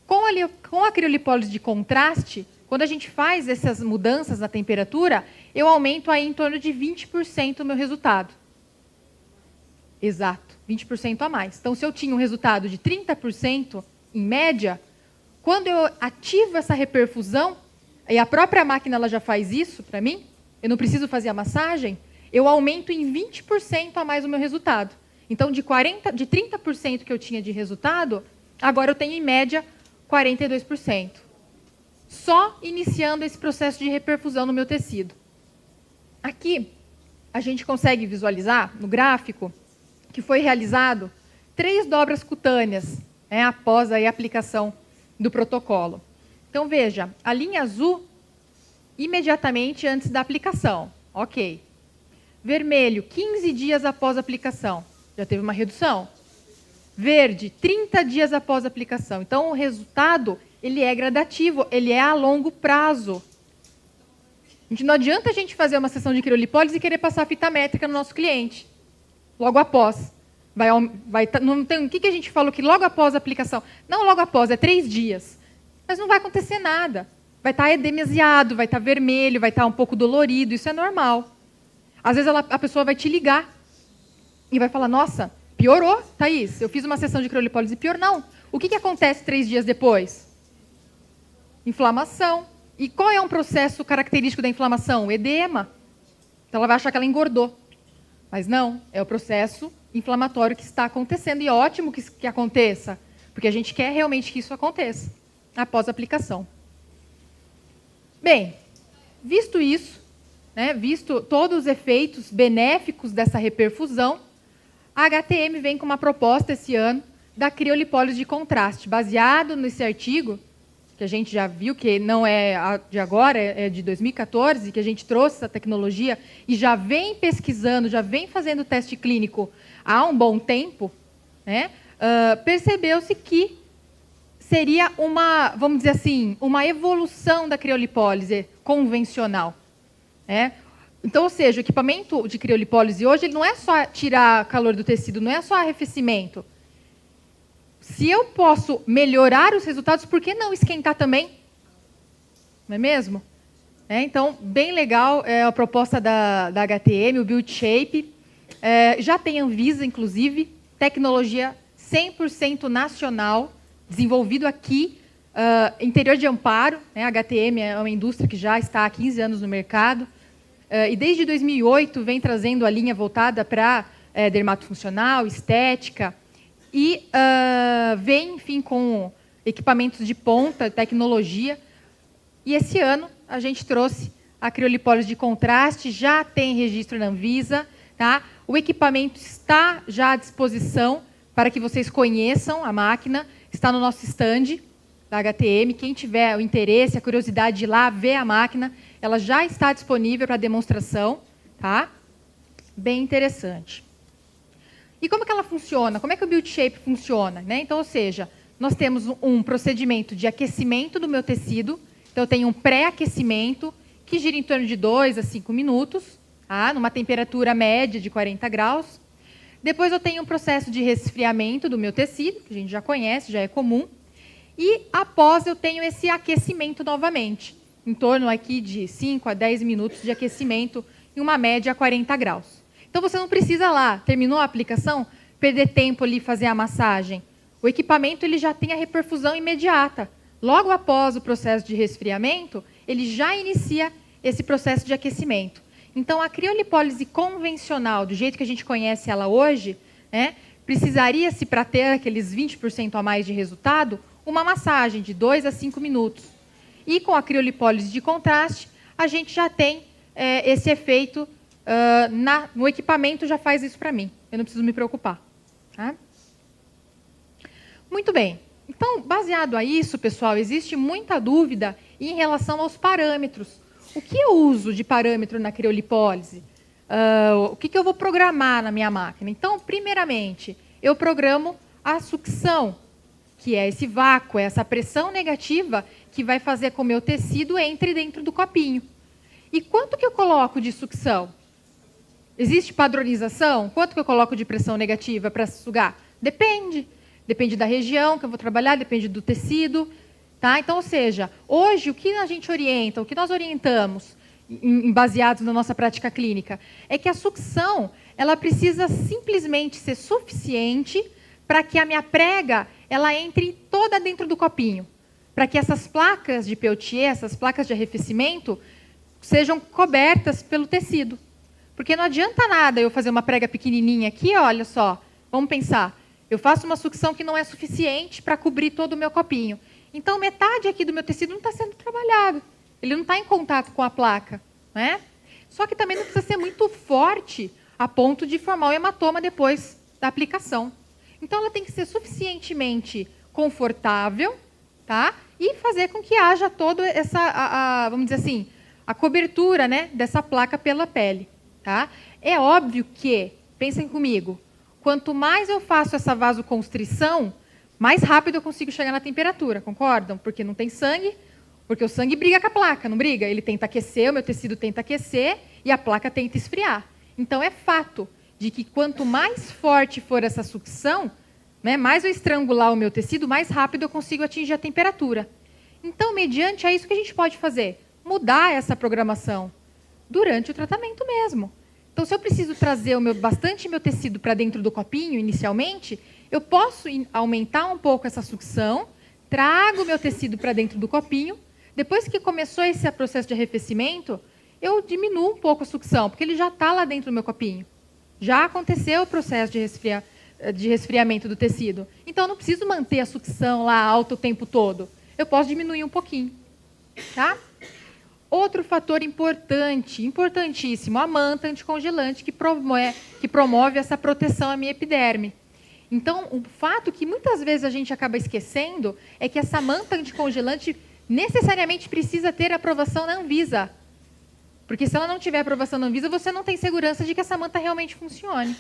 Com a criolipólise de contraste, quando a gente faz essas mudanças na temperatura, eu aumento aí em torno de 20% o meu resultado. Exato, 20% a mais. Então, se eu tinha um resultado de 30% em média, quando eu ativo essa reperfusão, e a própria máquina ela já faz isso para mim, eu não preciso fazer a massagem, eu aumento em 20% a mais o meu resultado. Então, de 30% que eu tinha de resultado, agora eu tenho, em média, 42%. Só iniciando esse processo de reperfusão no meu tecido. Aqui, a gente consegue visualizar, no gráfico, que foi realizado 3 dobras cutâneas, após a aplicação do protocolo. Então, veja, a linha azul, imediatamente antes da aplicação. Ok. Vermelho, 15 dias após a aplicação. Já teve uma redução. Verde, 30 dias após a aplicação. Então, o resultado, ele é gradativo, ele é a longo prazo. Não adianta a gente fazer uma sessão de criolipólise e querer passar fita métrica no nosso cliente. Logo após. O que a gente falou que logo após a aplicação? Não logo após, é 3 dias. Mas não vai acontecer nada. Vai estar edemesiado, vai estar vermelho, vai estar um pouco dolorido, isso é normal. Às vezes a pessoa vai te ligar e vai falar, nossa, piorou, Thaís, eu fiz uma sessão de criolipólise e pior não. O que acontece 3 dias depois? Inflamação. E qual é um processo característico da inflamação? O edema. Então ela vai achar que ela engordou. Mas não, é o processo inflamatório que está acontecendo. E é ótimo que aconteça, porque a gente quer realmente que isso aconteça após a aplicação. Bem, visto isso, visto todos os efeitos benéficos dessa reperfusão, a HTM vem com uma proposta esse ano da criolipólise de contraste, baseado nesse artigo, que a gente já viu que não é de agora, é de 2014, que a gente trouxe essa tecnologia e já vem pesquisando, já vem fazendo teste clínico há um bom tempo, percebeu-se que seria vamos dizer assim, uma evolução da criolipólise convencional. Então, ou seja, o equipamento de criolipólise hoje ele não é só tirar calor do tecido, não é só arrefecimento. Se eu posso melhorar os resultados, por que não esquentar também? Não é mesmo? Então, bem legal a proposta da HTM, o Build Shape. Já tem Anvisa, inclusive, tecnologia 100% nacional, desenvolvido aqui, interior de Amparo. A HTM é uma indústria que já está há 15 anos no mercado. E desde 2008 vem trazendo a linha voltada para dermatofuncional, estética, e vem, enfim, com equipamentos de ponta, tecnologia. E esse ano a gente trouxe a criolipólise de contraste, já tem registro na Anvisa. Tá? O equipamento está já à disposição para que vocês conheçam a máquina. Está no nosso stand da HTM. Quem tiver o interesse, a curiosidade de ir lá ver a máquina, ela já está disponível para demonstração. Tá? Bem interessante. E como que ela funciona? Como é que o Build Shape funciona? Então, ou seja, nós temos um procedimento de aquecimento do meu tecido. Então, eu tenho um pré-aquecimento que gira em torno de 2 a 5 minutos, numa temperatura média de 40 graus. Depois, eu tenho um processo de resfriamento do meu tecido, que a gente já conhece, já é comum. E, após, eu tenho esse aquecimento novamente, em torno aqui de 5 a 10 minutos de aquecimento, em uma média a 40 graus. Então, você não precisa lá, terminou a aplicação, perder tempo ali fazer a massagem. O equipamento ele já tem a reperfusão imediata. Logo após o processo de resfriamento, ele já inicia esse processo de aquecimento. Então, a criolipólise convencional, do jeito que a gente conhece ela hoje, né, precisaria-se, para ter aqueles 20% a mais de resultado, uma massagem de 2 a 5 minutos. E com a criolipólise de contraste, a gente já tem esse efeito, no equipamento já faz isso para mim. Eu não preciso me preocupar. Tá? Muito bem. Então, baseado a isso, pessoal, existe muita dúvida em relação aos parâmetros. O que eu uso de parâmetro na criolipólise? O que eu vou programar na minha máquina? Então, primeiramente, eu programo a sucção, que é esse vácuo, essa pressão negativa que vai fazer com que o meu tecido entre dentro do copinho. E quanto que eu coloco de sucção? Existe padronização? Quanto que eu coloco de pressão negativa para sugar? Depende. Depende da região que eu vou trabalhar, depende do tecido. Tá? Então, ou seja, hoje o que a gente orienta, o que nós orientamos, baseados na nossa prática clínica, é que a sucção ela precisa simplesmente ser suficiente para que a minha prega ela entre toda dentro do copinho. Para que essas placas de Peltier, essas placas de arrefecimento, sejam cobertas pelo tecido. Porque não adianta nada eu fazer uma prega pequenininha aqui, olha só, vamos pensar, eu faço uma sucção que não é suficiente para cobrir todo o meu copinho. Então, metade aqui do meu tecido não está sendo trabalhado. Ele não está em contato com a placa. Né? Só que também não precisa ser muito forte a ponto de formar o hematoma depois da aplicação. Então, ela tem que ser suficientemente confortável, tá? E fazer com que haja toda essa, vamos dizer assim, a cobertura, né, dessa placa pela pele. Tá? É óbvio que, pensem comigo, quanto mais eu faço essa vasoconstrição, mais rápido eu consigo chegar na temperatura, concordam? Porque não tem sangue, porque o sangue briga com a placa, não briga? Ele tenta aquecer, o meu tecido tenta aquecer e a placa tenta esfriar. Então, é fato de que quanto mais forte for essa sucção, né, mais eu estrangular o meu tecido, mais rápido eu consigo atingir a temperatura. Então, mediante a isso que a gente pode fazer? Mudar essa programação durante o tratamento mesmo. Então, se eu preciso trazer bastante meu tecido para dentro do copinho, inicialmente, eu posso aumentar um pouco essa sucção, trago o meu tecido para dentro do copinho, depois que começou esse processo de arrefecimento, eu diminuo um pouco a sucção, porque ele já está lá dentro do meu copinho. Já aconteceu o processo de resfriamento do tecido. Então, eu não preciso manter a sucção lá alta o tempo todo. Eu posso diminuir um pouquinho. Tá? Outro fator importante, importantíssimo, a manta anticongelante que promove essa proteção à minha epiderme. Então, o fato que muitas vezes a gente acaba esquecendo é que essa manta anticongelante necessariamente precisa ter aprovação na Anvisa. Porque se ela não tiver aprovação na Anvisa, você não tem segurança de que essa manta realmente funcione.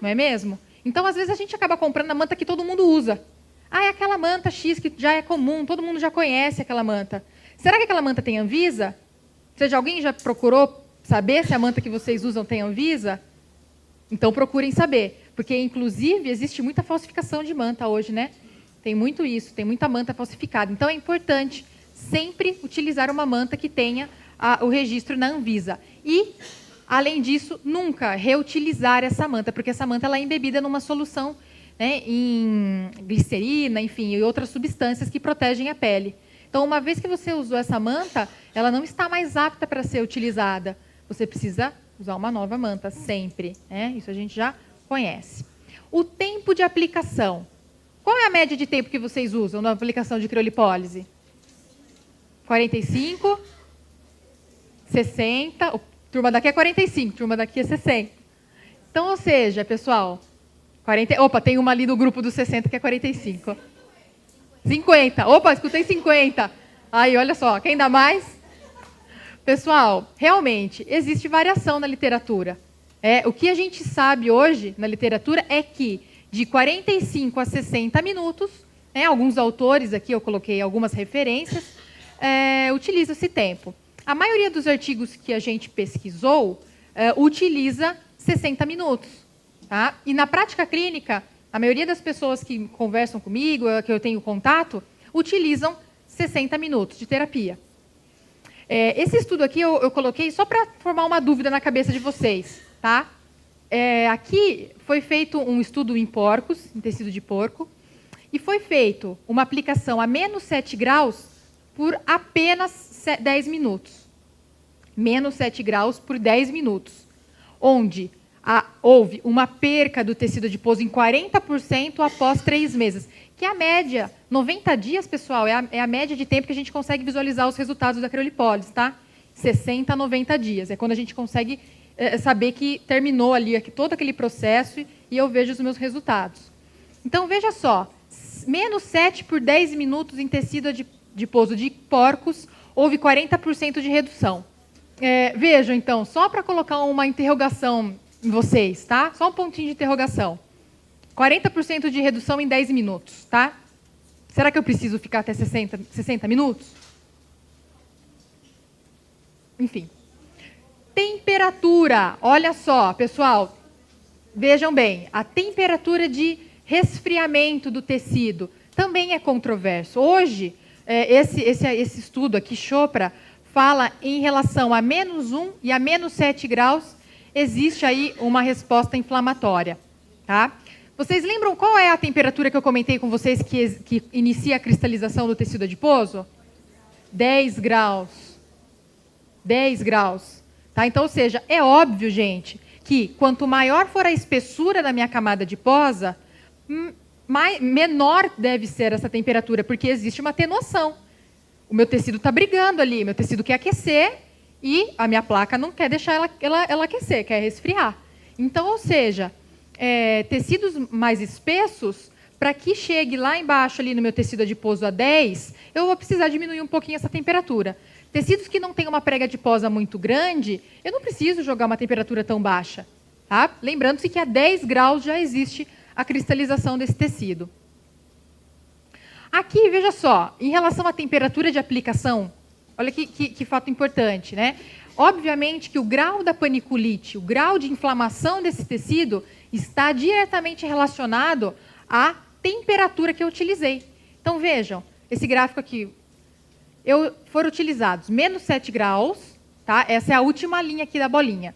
Não é mesmo? Então, às vezes, a gente acaba comprando a manta que todo mundo usa. Ah, é aquela manta X que já é comum, todo mundo já conhece aquela manta. Será que aquela manta tem Anvisa? Ou seja, alguém já procurou saber se a manta que vocês usam tem Anvisa? Então, procurem saber. Porque, inclusive, existe muita falsificação de manta hoje, né? Tem muito isso, tem muita manta falsificada. Então, é importante sempre utilizar uma manta que tenha o registro na Anvisa. E, além disso, nunca reutilizar essa manta, porque essa manta ela é embebida numa solução, né, em glicerina, enfim, e outras substâncias que protegem a pele. Então, uma vez que você usou essa manta, ela não está mais apta para ser utilizada. Você precisa usar uma nova manta, sempre. Né? Isso a gente já conhece. O tempo de aplicação. Qual é a média de tempo que vocês usam na aplicação de criolipólise? 45? 60? Turma daqui é 45, turma daqui é 60. Então, ou seja, pessoal, 40, opa, tem uma ali no grupo dos 60 que é 45. 50. Opa, escutei 50. Aí, olha só, quem dá mais? Pessoal, realmente, existe variação na literatura. O que a gente sabe hoje na literatura é que de 45 a 60 minutos, né, alguns autores, aqui eu coloquei algumas referências, utilizam esse tempo. A maioria dos artigos que a gente pesquisou utiliza 60 minutos. Tá? E na prática clínica, a maioria das pessoas que conversam comigo, que eu tenho contato, utilizam 60 minutos de terapia. Esse estudo aqui eu coloquei só para formar uma dúvida na cabeça de vocês. Tá? Aqui foi feito um estudo em porcos, em tecido de porco, e foi feito uma aplicação a -7 graus por apenas 10 minutos. menos 7 graus por 10 minutos, onde houve uma perca do tecido adiposo em 40% após 3 meses, que é a média, 90 dias, pessoal, é a média de tempo que a gente consegue visualizar os resultados da criolipólise, tá? 60 a 90 dias, é quando a gente consegue saber que terminou ali todo aquele processo e eu vejo os meus resultados. Então, veja só, menos 7 por 10 minutos em tecido adiposo de porcos, houve 40% de redução. Vejam, então, só para colocar uma interrogação em vocês, tá? Só um pontinho de interrogação. 40% de redução em 10 minutos, tá? Será que eu preciso ficar até 60 minutos? Enfim. Temperatura. Olha só, pessoal. Vejam bem, a temperatura de resfriamento do tecido também é controverso. Hoje, esse estudo aqui, Chopra, fala em relação a -1 e a -7 graus, existe aí uma resposta inflamatória. Tá? Vocês lembram qual é a temperatura que eu comentei com vocês que inicia a cristalização do tecido adiposo? 10 graus. 10 graus. Tá? Então, ou seja, é óbvio, gente, que quanto maior for a espessura da minha camada adiposa, menor deve ser essa temperatura, porque existe uma atenuação. O meu tecido está brigando ali, meu tecido quer aquecer e a minha placa não quer deixar ela aquecer, quer resfriar. Então, ou seja, tecidos mais espessos, para que chegue lá embaixo ali no meu tecido adiposo a 10, eu vou precisar diminuir um pouquinho essa temperatura. Tecidos que não têm uma prega adiposa muito grande, eu não preciso jogar uma temperatura tão baixa. Tá? Lembrando-se que a 10 graus já existe a cristalização desse tecido. Aqui, veja só, em relação à temperatura de aplicação, olha que fato importante, né? Obviamente que o grau da paniculite, o grau de inflamação desse tecido, está diretamente relacionado à temperatura que eu utilizei. Então, vejam, esse gráfico aqui, foram utilizados -7 graus, tá? Essa é a última linha aqui da bolinha.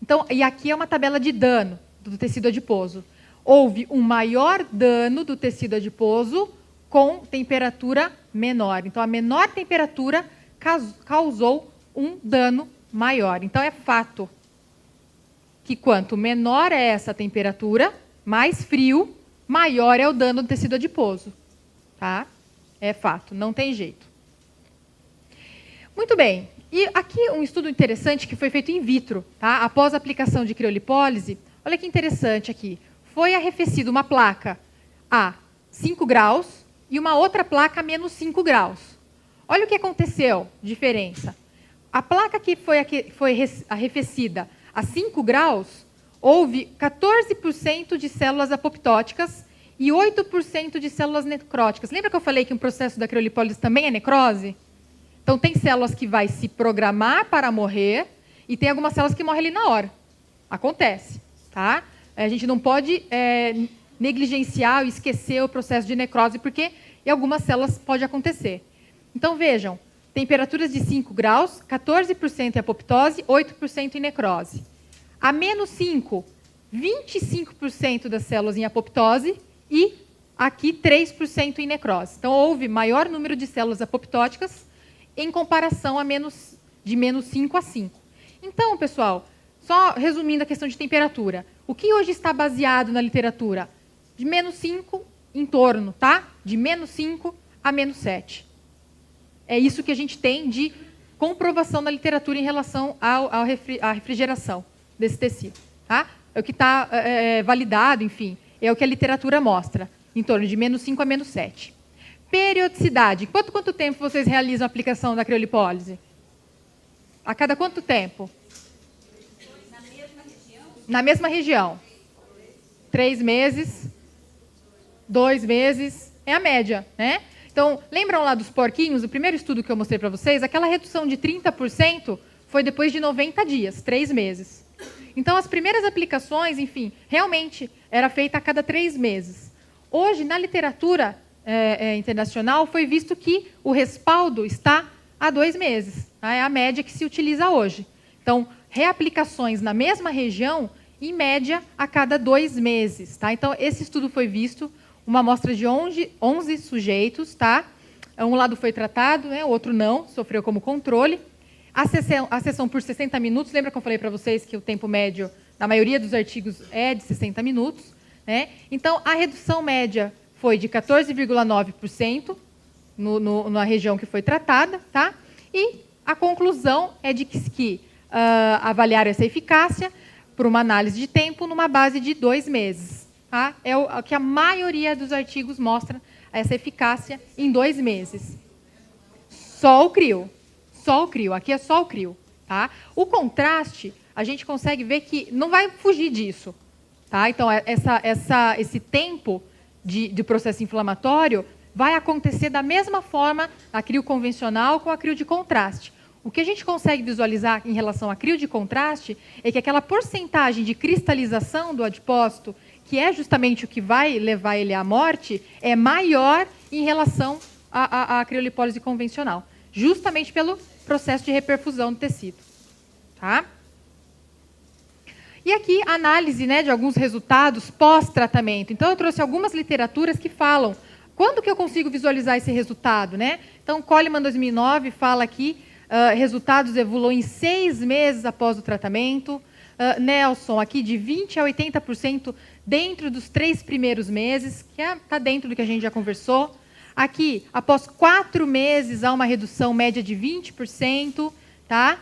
Então, e aqui é uma tabela de dano do tecido adiposo. Houve um maior dano do tecido adiposo com temperatura menor. Então, a menor temperatura causou um dano maior. Então, é fato que quanto menor é essa temperatura, mais frio, maior é o dano do tecido adiposo. Tá? É fato, não tem jeito. Muito bem. E aqui um estudo interessante que foi feito in vitro, tá? Após a aplicação de criolipólise. Olha que interessante aqui. Foi arrefecida uma placa a 5 graus e uma outra placa a -5 graus. Olha o que aconteceu, diferença. A placa que foi arrefecida a 5 graus, houve 14% de células apoptóticas e 8% de células necróticas. Lembra que eu falei que um processo da criolipólise também é necrose? Então, tem células que vai se programar para morrer e tem algumas células que morrem ali na hora. Acontece, tá? A gente não pode negligenciar ou esquecer o processo de necrose, porque em algumas células pode acontecer. Então, vejam, temperaturas de 5 graus, 14% em apoptose, 8% em necrose. A -5, 25% das células em apoptose e aqui 3% em necrose. Então, houve maior número de células apoptóticas em comparação de -5 a 5. Então, pessoal, só resumindo a questão de temperatura, o que hoje está baseado na literatura? De -5 em torno, tá? De -5 a -7. É isso que a gente tem de comprovação na literatura em relação à refrigeração desse tecido. Tá? É o que está validado, enfim, é o que a literatura mostra, em torno de -5 a -7. Periodicidade. Quanto tempo vocês realizam a aplicação da criolipólise? A cada quanto tempo? Na mesma região? Na mesma região. 3 meses, 2 meses, é a média, né? Então, lembram lá dos porquinhos, o primeiro estudo que eu mostrei para vocês, aquela redução de 30% foi depois de 90 dias, 3 meses. Então, as primeiras aplicações, enfim, realmente era feita a cada 3 meses. Hoje, na literatura internacional, foi visto que o respaldo está a 2 meses. Tá? É a média que se utiliza hoje. Então, reaplicações na mesma região, em média, a cada 2 meses. Tá? Então, esse estudo foi visto, uma amostra de 11 sujeitos. Tá? Um lado foi tratado, né? O outro não, sofreu como controle. A sessão por 60 minutos, lembra que eu falei para vocês que o tempo médio, na maioria dos artigos, é de 60 minutos? Né? Então, a redução média foi de 14,9% na região que foi tratada, tá? E a conclusão é de que avaliaram essa eficácia por uma análise de tempo numa base de 2 meses. Tá? É o que a maioria dos artigos mostra essa eficácia em 2 meses. Só o CRIO. Só o CRIO. Aqui é só o CRIO. Tá? O contraste, a gente consegue ver que não vai fugir disso. Tá? Então, esse tempo de processo inflamatório vai acontecer da mesma forma a CRIO convencional com a CRIO de contraste. O que a gente consegue visualizar em relação à CRIO de contraste é que aquela porcentagem de cristalização do adipócito, que é justamente o que vai levar ele à morte, é maior em relação à criolipólise convencional, justamente pelo processo de reperfusão do tecido. Tá? E aqui, análise, né, de alguns resultados pós-tratamento. Então, eu trouxe algumas literaturas que falam quando que eu consigo visualizar esse resultado. Né? Então, Coleman, 2009, fala aqui, resultados evoluem em 6 meses após o tratamento. Nelson, aqui, de 20% a 80% dentro dos 3 primeiros meses, que está dentro do que a gente já conversou. Aqui, após 4 meses, há uma redução média de 20%. Tá?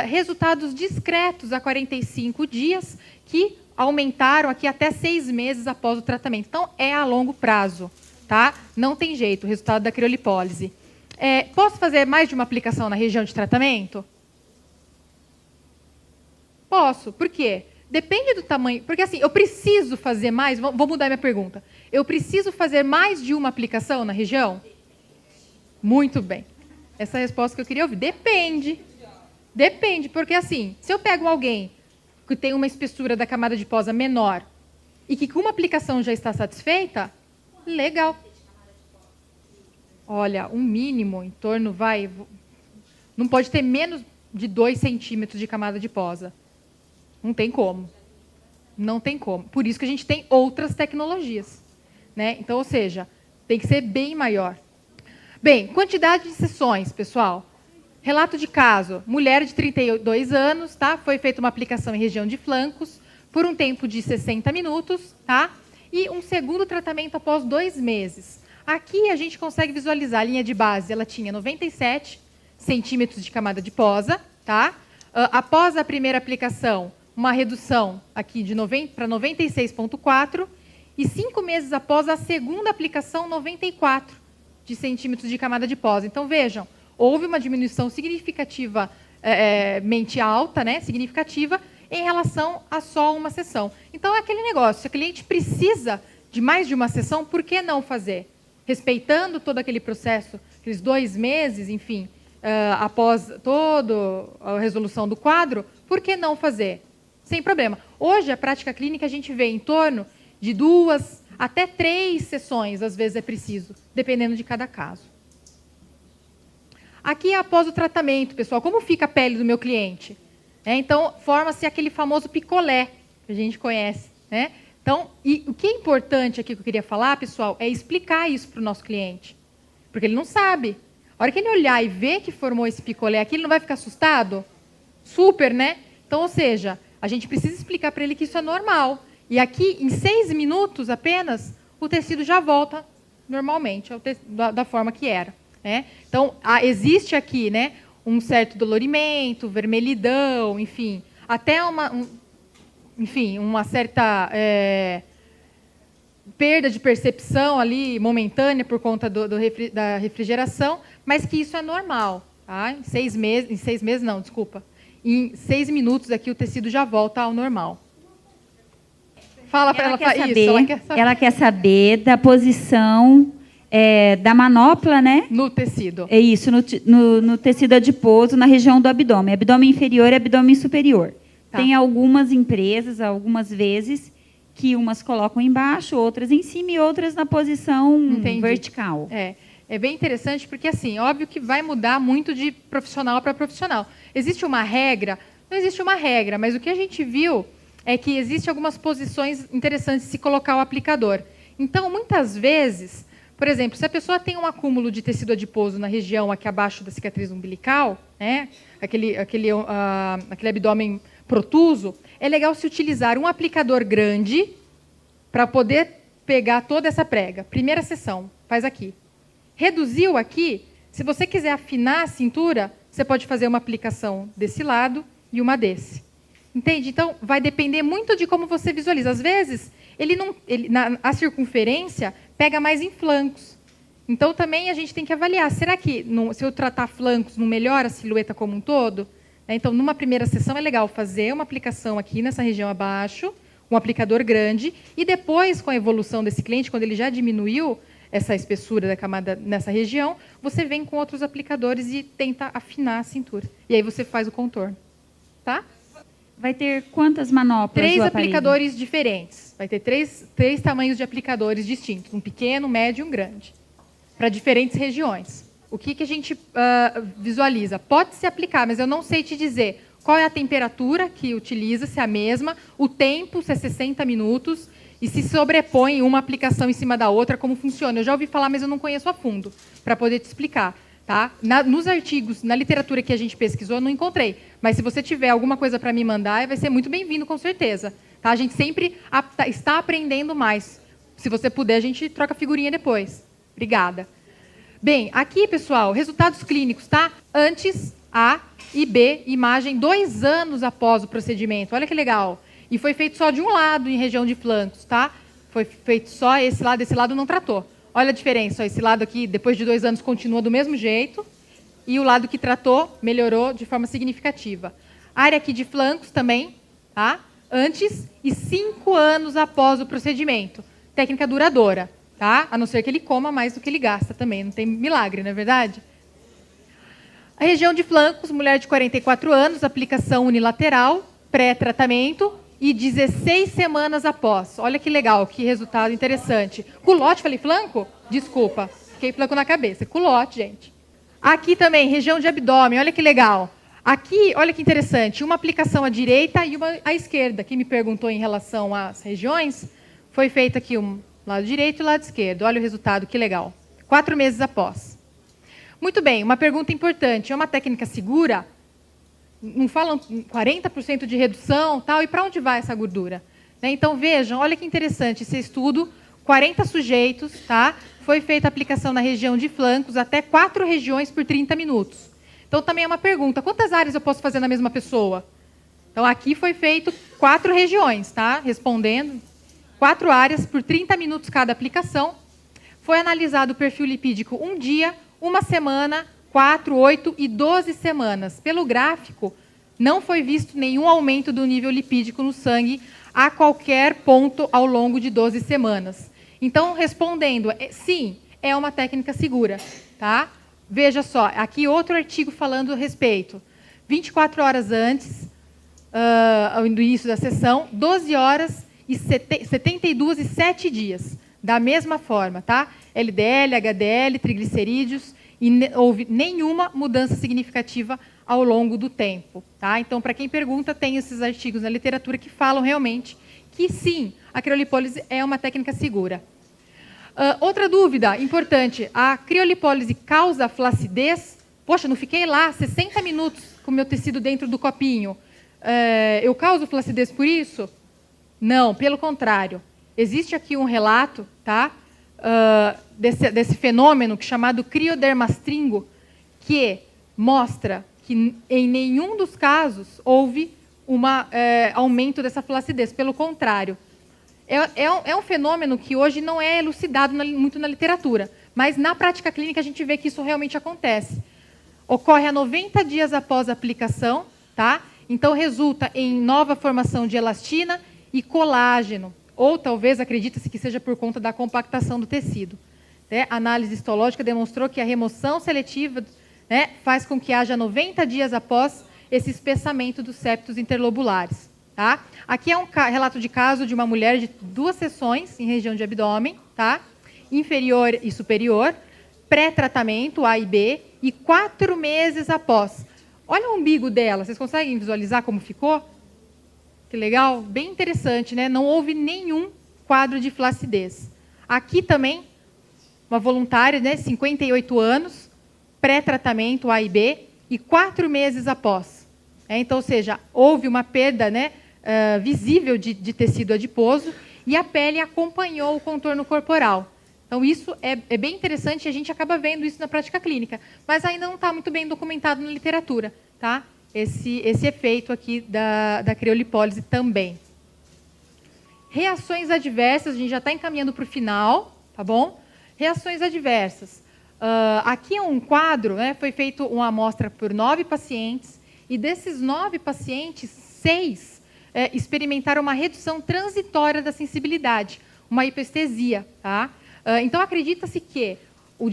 Resultados discretos a 45 dias, que aumentaram aqui até 6 meses após o tratamento. Então, é a longo prazo. Tá? Não tem jeito, o resultado da criolipólise. Posso fazer mais de uma aplicação na região de tratamento? Posso. Por quê? Depende do tamanho. Porque, assim, eu preciso fazer mais... Vou mudar minha pergunta. Eu preciso fazer mais de uma aplicação na região? Muito bem. Essa é a resposta que eu queria ouvir. Depende. Depende, porque, assim, se eu pego alguém que tem uma espessura da camada adiposa menor e que com uma aplicação já está satisfeita, legal. Olha, um mínimo em torno não pode ter menos de 2 centímetros de camada adiposa. Não tem como. Não tem como. Por isso que a gente tem outras tecnologias. Né? Então, ou seja, tem que ser bem maior. Bem, quantidade de sessões, pessoal. Relato de caso. Mulher de 32 anos, tá? Foi feita uma aplicação em região de flancos por um tempo de 60 minutos, tá? E um segundo tratamento após 2 meses. Aqui a gente consegue visualizar a linha de base. Ela tinha 97 centímetros de camada adiposa, tá? Após a primeira aplicação, uma redução aqui de 90 para 96,4 e 5 meses após a segunda aplicação, 94 centímetros de camada adiposa. Então, vejam, houve uma diminuição significativamente alta, né, significativa, em relação a só uma sessão. Então, é aquele negócio, se a cliente precisa de mais de uma sessão, por que não fazer? Respeitando todo aquele processo, aqueles 2 meses, enfim, após toda a resolução do quadro, por que não fazer? Sem problema. Hoje, a prática clínica, a gente vê em torno de 2 até 3 sessões, às vezes é preciso, dependendo de cada caso. Aqui, após o tratamento, pessoal, como fica a pele do meu cliente? Então, forma-se aquele famoso picolé, que a gente conhece. Né? Então, e o que é importante aqui que eu queria falar, pessoal, é explicar isso para o nosso cliente. Porque ele não sabe. A hora que ele olhar e ver que formou esse picolé aqui, ele não vai ficar assustado? Super, né? Então, ou seja, a gente precisa explicar para ele que isso é normal. E aqui, em 6 minutos apenas, o tecido já volta normalmente, da forma que era. Né? Então, existe aqui, né, um certo dolorimento, vermelhidão, enfim, até uma certa perda de percepção ali momentânea por conta da refrigeração, mas que isso é normal. Tá? Em 6 meses não, desculpa. Em 6 minutos aqui o tecido já volta ao normal. Fala para ela, ela quer saber da posição da manopla, né? No tecido. É isso, no tecido adiposo, na região do abdômen. Abdômen inferior e abdômen superior. Tá. Tem algumas empresas, algumas vezes, que umas colocam embaixo, outras em cima e outras na posição vertical. É bem interessante porque, assim, óbvio que vai mudar muito de profissional para profissional. Existe uma regra? Não existe uma regra, mas o que a gente viu é que existem algumas posições interessantes de se colocar o aplicador. Então, muitas vezes, Por exemplo, se a pessoa tem um acúmulo de tecido adiposo na região aqui abaixo da cicatriz umbilical, né, aquele abdômen protuso, é legal se utilizar um aplicador grande para poder pegar toda essa prega. Primeira sessão, faz aqui. Reduziu aqui, se você quiser afinar a cintura, você pode fazer uma aplicação desse lado e uma desse. Entende? Então, vai depender muito de como você visualiza. Às vezes, a circunferência pega mais em flancos. Então, também a gente tem que avaliar. Será que, se eu tratar flancos, não melhora a silhueta como um todo? Então, numa primeira sessão, é legal fazer uma aplicação aqui nessa região abaixo, um aplicador grande, e depois, com a evolução desse cliente, quando ele já diminuiu essa espessura da camada nessa região, você vem com outros aplicadores e tenta afinar a cintura. E aí você faz o contorno. Tá? Vai ter quantas manoplas? 3 aplicadores diferentes. Vai ter três tamanhos de aplicadores distintos. Um pequeno, um médio e um grande. Para diferentes regiões. O que a gente visualiza? Pode se aplicar, mas eu não sei te dizer qual é a temperatura que utiliza, se é a mesma, o tempo, se é 60 minutos, e se sobrepõe uma aplicação em cima da outra, como funciona. Eu já ouvi falar, mas eu não conheço a fundo, para poder te explicar. Tá? Nos artigos, na literatura que a gente pesquisou, eu não encontrei. Mas se você tiver alguma coisa para me mandar, vai ser muito bem-vindo, com certeza. Tá? A gente sempre está aprendendo mais. Se você puder, a gente troca figurinha depois. Obrigada. Bem, aqui, pessoal, resultados clínicos, tá? Antes, A e B, imagem 2 anos após o procedimento. Olha que legal. E foi feito só de um lado, em região de flancos, tá? Foi feito só esse lado não tratou. Olha a diferença, esse lado aqui, depois de 2 anos, continua do mesmo jeito, e o lado que tratou melhorou de forma significativa. A área aqui de flancos também, tá? Antes e 5 anos após o procedimento. Técnica duradoura, tá? A não ser que ele coma mais do que ele gasta também, não tem milagre, não é verdade? A região de flancos, mulher de 44 anos, aplicação unilateral, pré-tratamento, e 16 semanas após. Olha que legal, que resultado interessante. Culote, falei flanco? Desculpa, fiquei flanco na cabeça. Culote, gente. Aqui também, região de abdômen, olha que legal. Aqui, olha que interessante, uma aplicação à direita e uma à esquerda. Quem me perguntou em relação às regiões, foi feita aqui um lado direito e lado esquerdo. Olha o resultado, que legal. 4 meses após. Muito bem, uma pergunta importante. É uma técnica segura? Não falam 40% de redução, tal, e para onde vai essa gordura? Então, vejam, olha que interessante esse estudo, 40 sujeitos, tá? Foi feita a aplicação na região de flancos, até 4 regiões por 30 minutos. Então, também é uma pergunta, quantas áreas eu posso fazer na mesma pessoa? Então, aqui foi feito 4 regiões, tá? Respondendo, 4 áreas por 30 minutos cada aplicação. Foi analisado o perfil lipídico 1 dia, 1 semana, 4, 8 e 12 semanas. Pelo gráfico, não foi visto nenhum aumento do nível lipídico no sangue a qualquer ponto ao longo de 12 semanas. Então, respondendo, sim, é uma técnica segura. Tá? Veja só, aqui outro artigo falando a respeito. 24 horas antes do início da sessão, 12 horas e 72 e 7 dias. Da mesma forma, tá? LDL, HDL, triglicerídeos, e houve nenhuma mudança significativa ao longo do tempo. Tá? Então, para quem pergunta, tem esses artigos na literatura que falam realmente que, sim, a criolipólise é uma técnica segura. Outra dúvida importante, a criolipólise causa flacidez? Poxa, não fiquei lá 60 minutos com o meu tecido dentro do copinho. Eu causo flacidez por isso? Não, pelo contrário. Existe aqui um relato, tá? Desse fenômeno chamado criodermastringo, que mostra que em nenhum dos casos houve um aumento dessa flacidez. Pelo contrário, é um fenômeno que hoje não é elucidado muito na literatura, mas na prática clínica a gente vê que isso realmente acontece. Ocorre a 90 dias após a aplicação, tá? Então resulta em nova formação de elastina e colágeno. Ou talvez acredita-se que seja por conta da compactação do tecido. A análise histológica demonstrou que a remoção seletiva, né, faz com que haja 90 dias após esse espessamento dos septos interlobulares. Tá? Aqui é um relato de caso de uma mulher de 2 sessões em região de abdômen, tá? Inferior e superior, pré-tratamento, A e B, e 4 meses após. Olha o umbigo dela, vocês conseguem visualizar como ficou? Que legal, bem interessante, né? Não houve nenhum quadro de flacidez. Aqui também, uma voluntária, né, 58 anos, pré-tratamento A e B, e 4 meses após. Então, ou seja, houve uma perda, né, visível de tecido adiposo e a pele acompanhou o contorno corporal. Então, isso é bem interessante e a gente acaba vendo isso na prática clínica, mas ainda não está muito bem documentado na literatura, tá? Esse efeito aqui da criolipólise também. Reações adversas, a gente já está encaminhando para o final, tá bom? Reações adversas. Aqui é um quadro, né, foi feito uma amostra por 9 pacientes, e desses 9 pacientes, 6 experimentaram uma redução transitória da sensibilidade, uma hipoestesia. Tá? Então, acredita-se que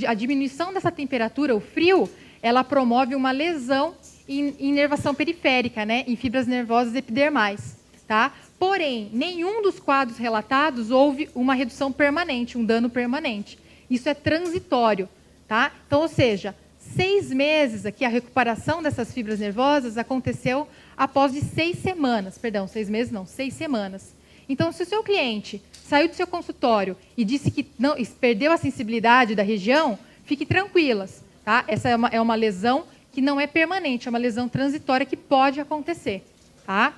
a diminuição dessa temperatura, o frio, ela promove uma lesão em inervação periférica, né, em fibras nervosas epidermais. Tá? Porém, nenhum dos quadros relatados houve uma redução permanente, um dano permanente. Isso é transitório. Tá? Então, ou seja, 6 meses aqui, a recuperação dessas fibras nervosas aconteceu após de 6 semanas. Perdão, 6 meses não, 6 semanas. Então, se o seu cliente saiu do seu consultório e disse que não, perdeu a sensibilidade da região, fique tranquilas. Tá? Essa é uma lesão que não é permanente, é uma lesão transitória que pode acontecer. Tá?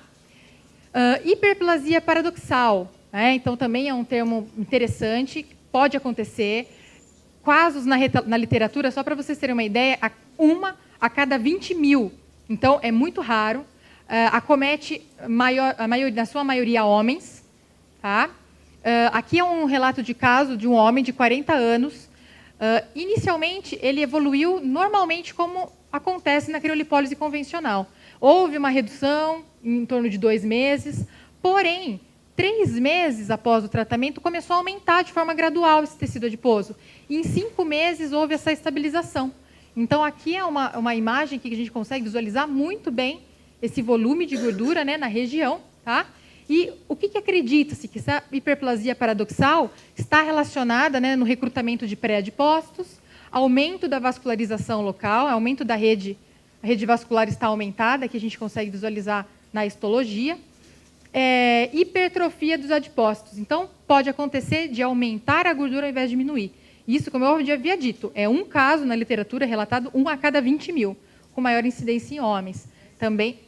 Hiperplasia paradoxal. Né? Então, também é um termo interessante, pode acontecer. Casos na literatura, só para vocês terem uma ideia, uma a cada 20 mil. Então, é muito raro. Acomete, na sua maioria, homens. Tá? Aqui é um relato de caso de um homem de 40 anos. Inicialmente, ele evoluiu normalmente como acontece na criolipólise convencional. Houve uma redução em torno de 2 meses, porém, 3 meses após o tratamento, começou a aumentar de forma gradual esse tecido adiposo. E em 5 meses houve essa estabilização. Então, aqui é uma imagem que a gente consegue visualizar muito bem esse volume de gordura, né, na região. Tá? E o que acredita-se? Que essa hiperplasia paradoxal está relacionada, né, no recrutamento de pré-adipócitos, aumento da vascularização local, aumento da rede, a rede vascular está aumentada, que a gente consegue visualizar na histologia. Hipertrofia dos adipócitos. Então, pode acontecer de aumentar a gordura ao invés de diminuir. Isso, como eu já havia dito, é um caso na literatura relatado 1 a cada 20 mil, com maior incidência em homens. Também.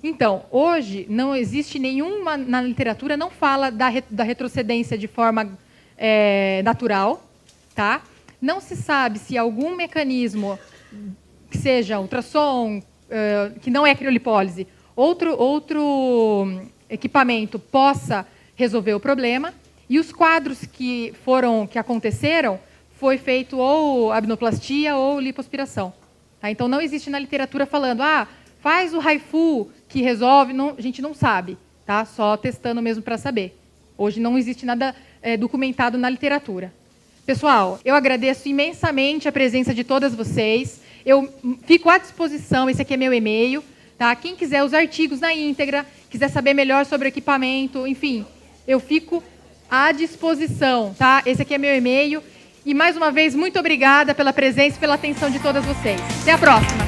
Então, hoje, não existe nenhuma na literatura, não fala da retrocedência de forma natural. Tá? Não se sabe se algum mecanismo, que seja ultrassom, que não é criolipólise, outro equipamento possa resolver o problema. E os quadros que aconteceram, foi feito ou abdominoplastia ou lipoaspiração. Tá? Então, não existe na literatura falando, faz o HIFU que resolve, não, a gente não sabe. Tá? Só testando mesmo para saber. Hoje não existe nada documentado na literatura. Pessoal, eu agradeço imensamente a presença de todas vocês. Eu fico à disposição, esse aqui é meu e-mail. Tá? Quem quiser os artigos na íntegra, quiser saber melhor sobre o equipamento, enfim, eu fico à disposição. Tá? Esse aqui é meu e-mail. E, mais uma vez, muito obrigada pela presença e pela atenção de todas vocês. Até a próxima!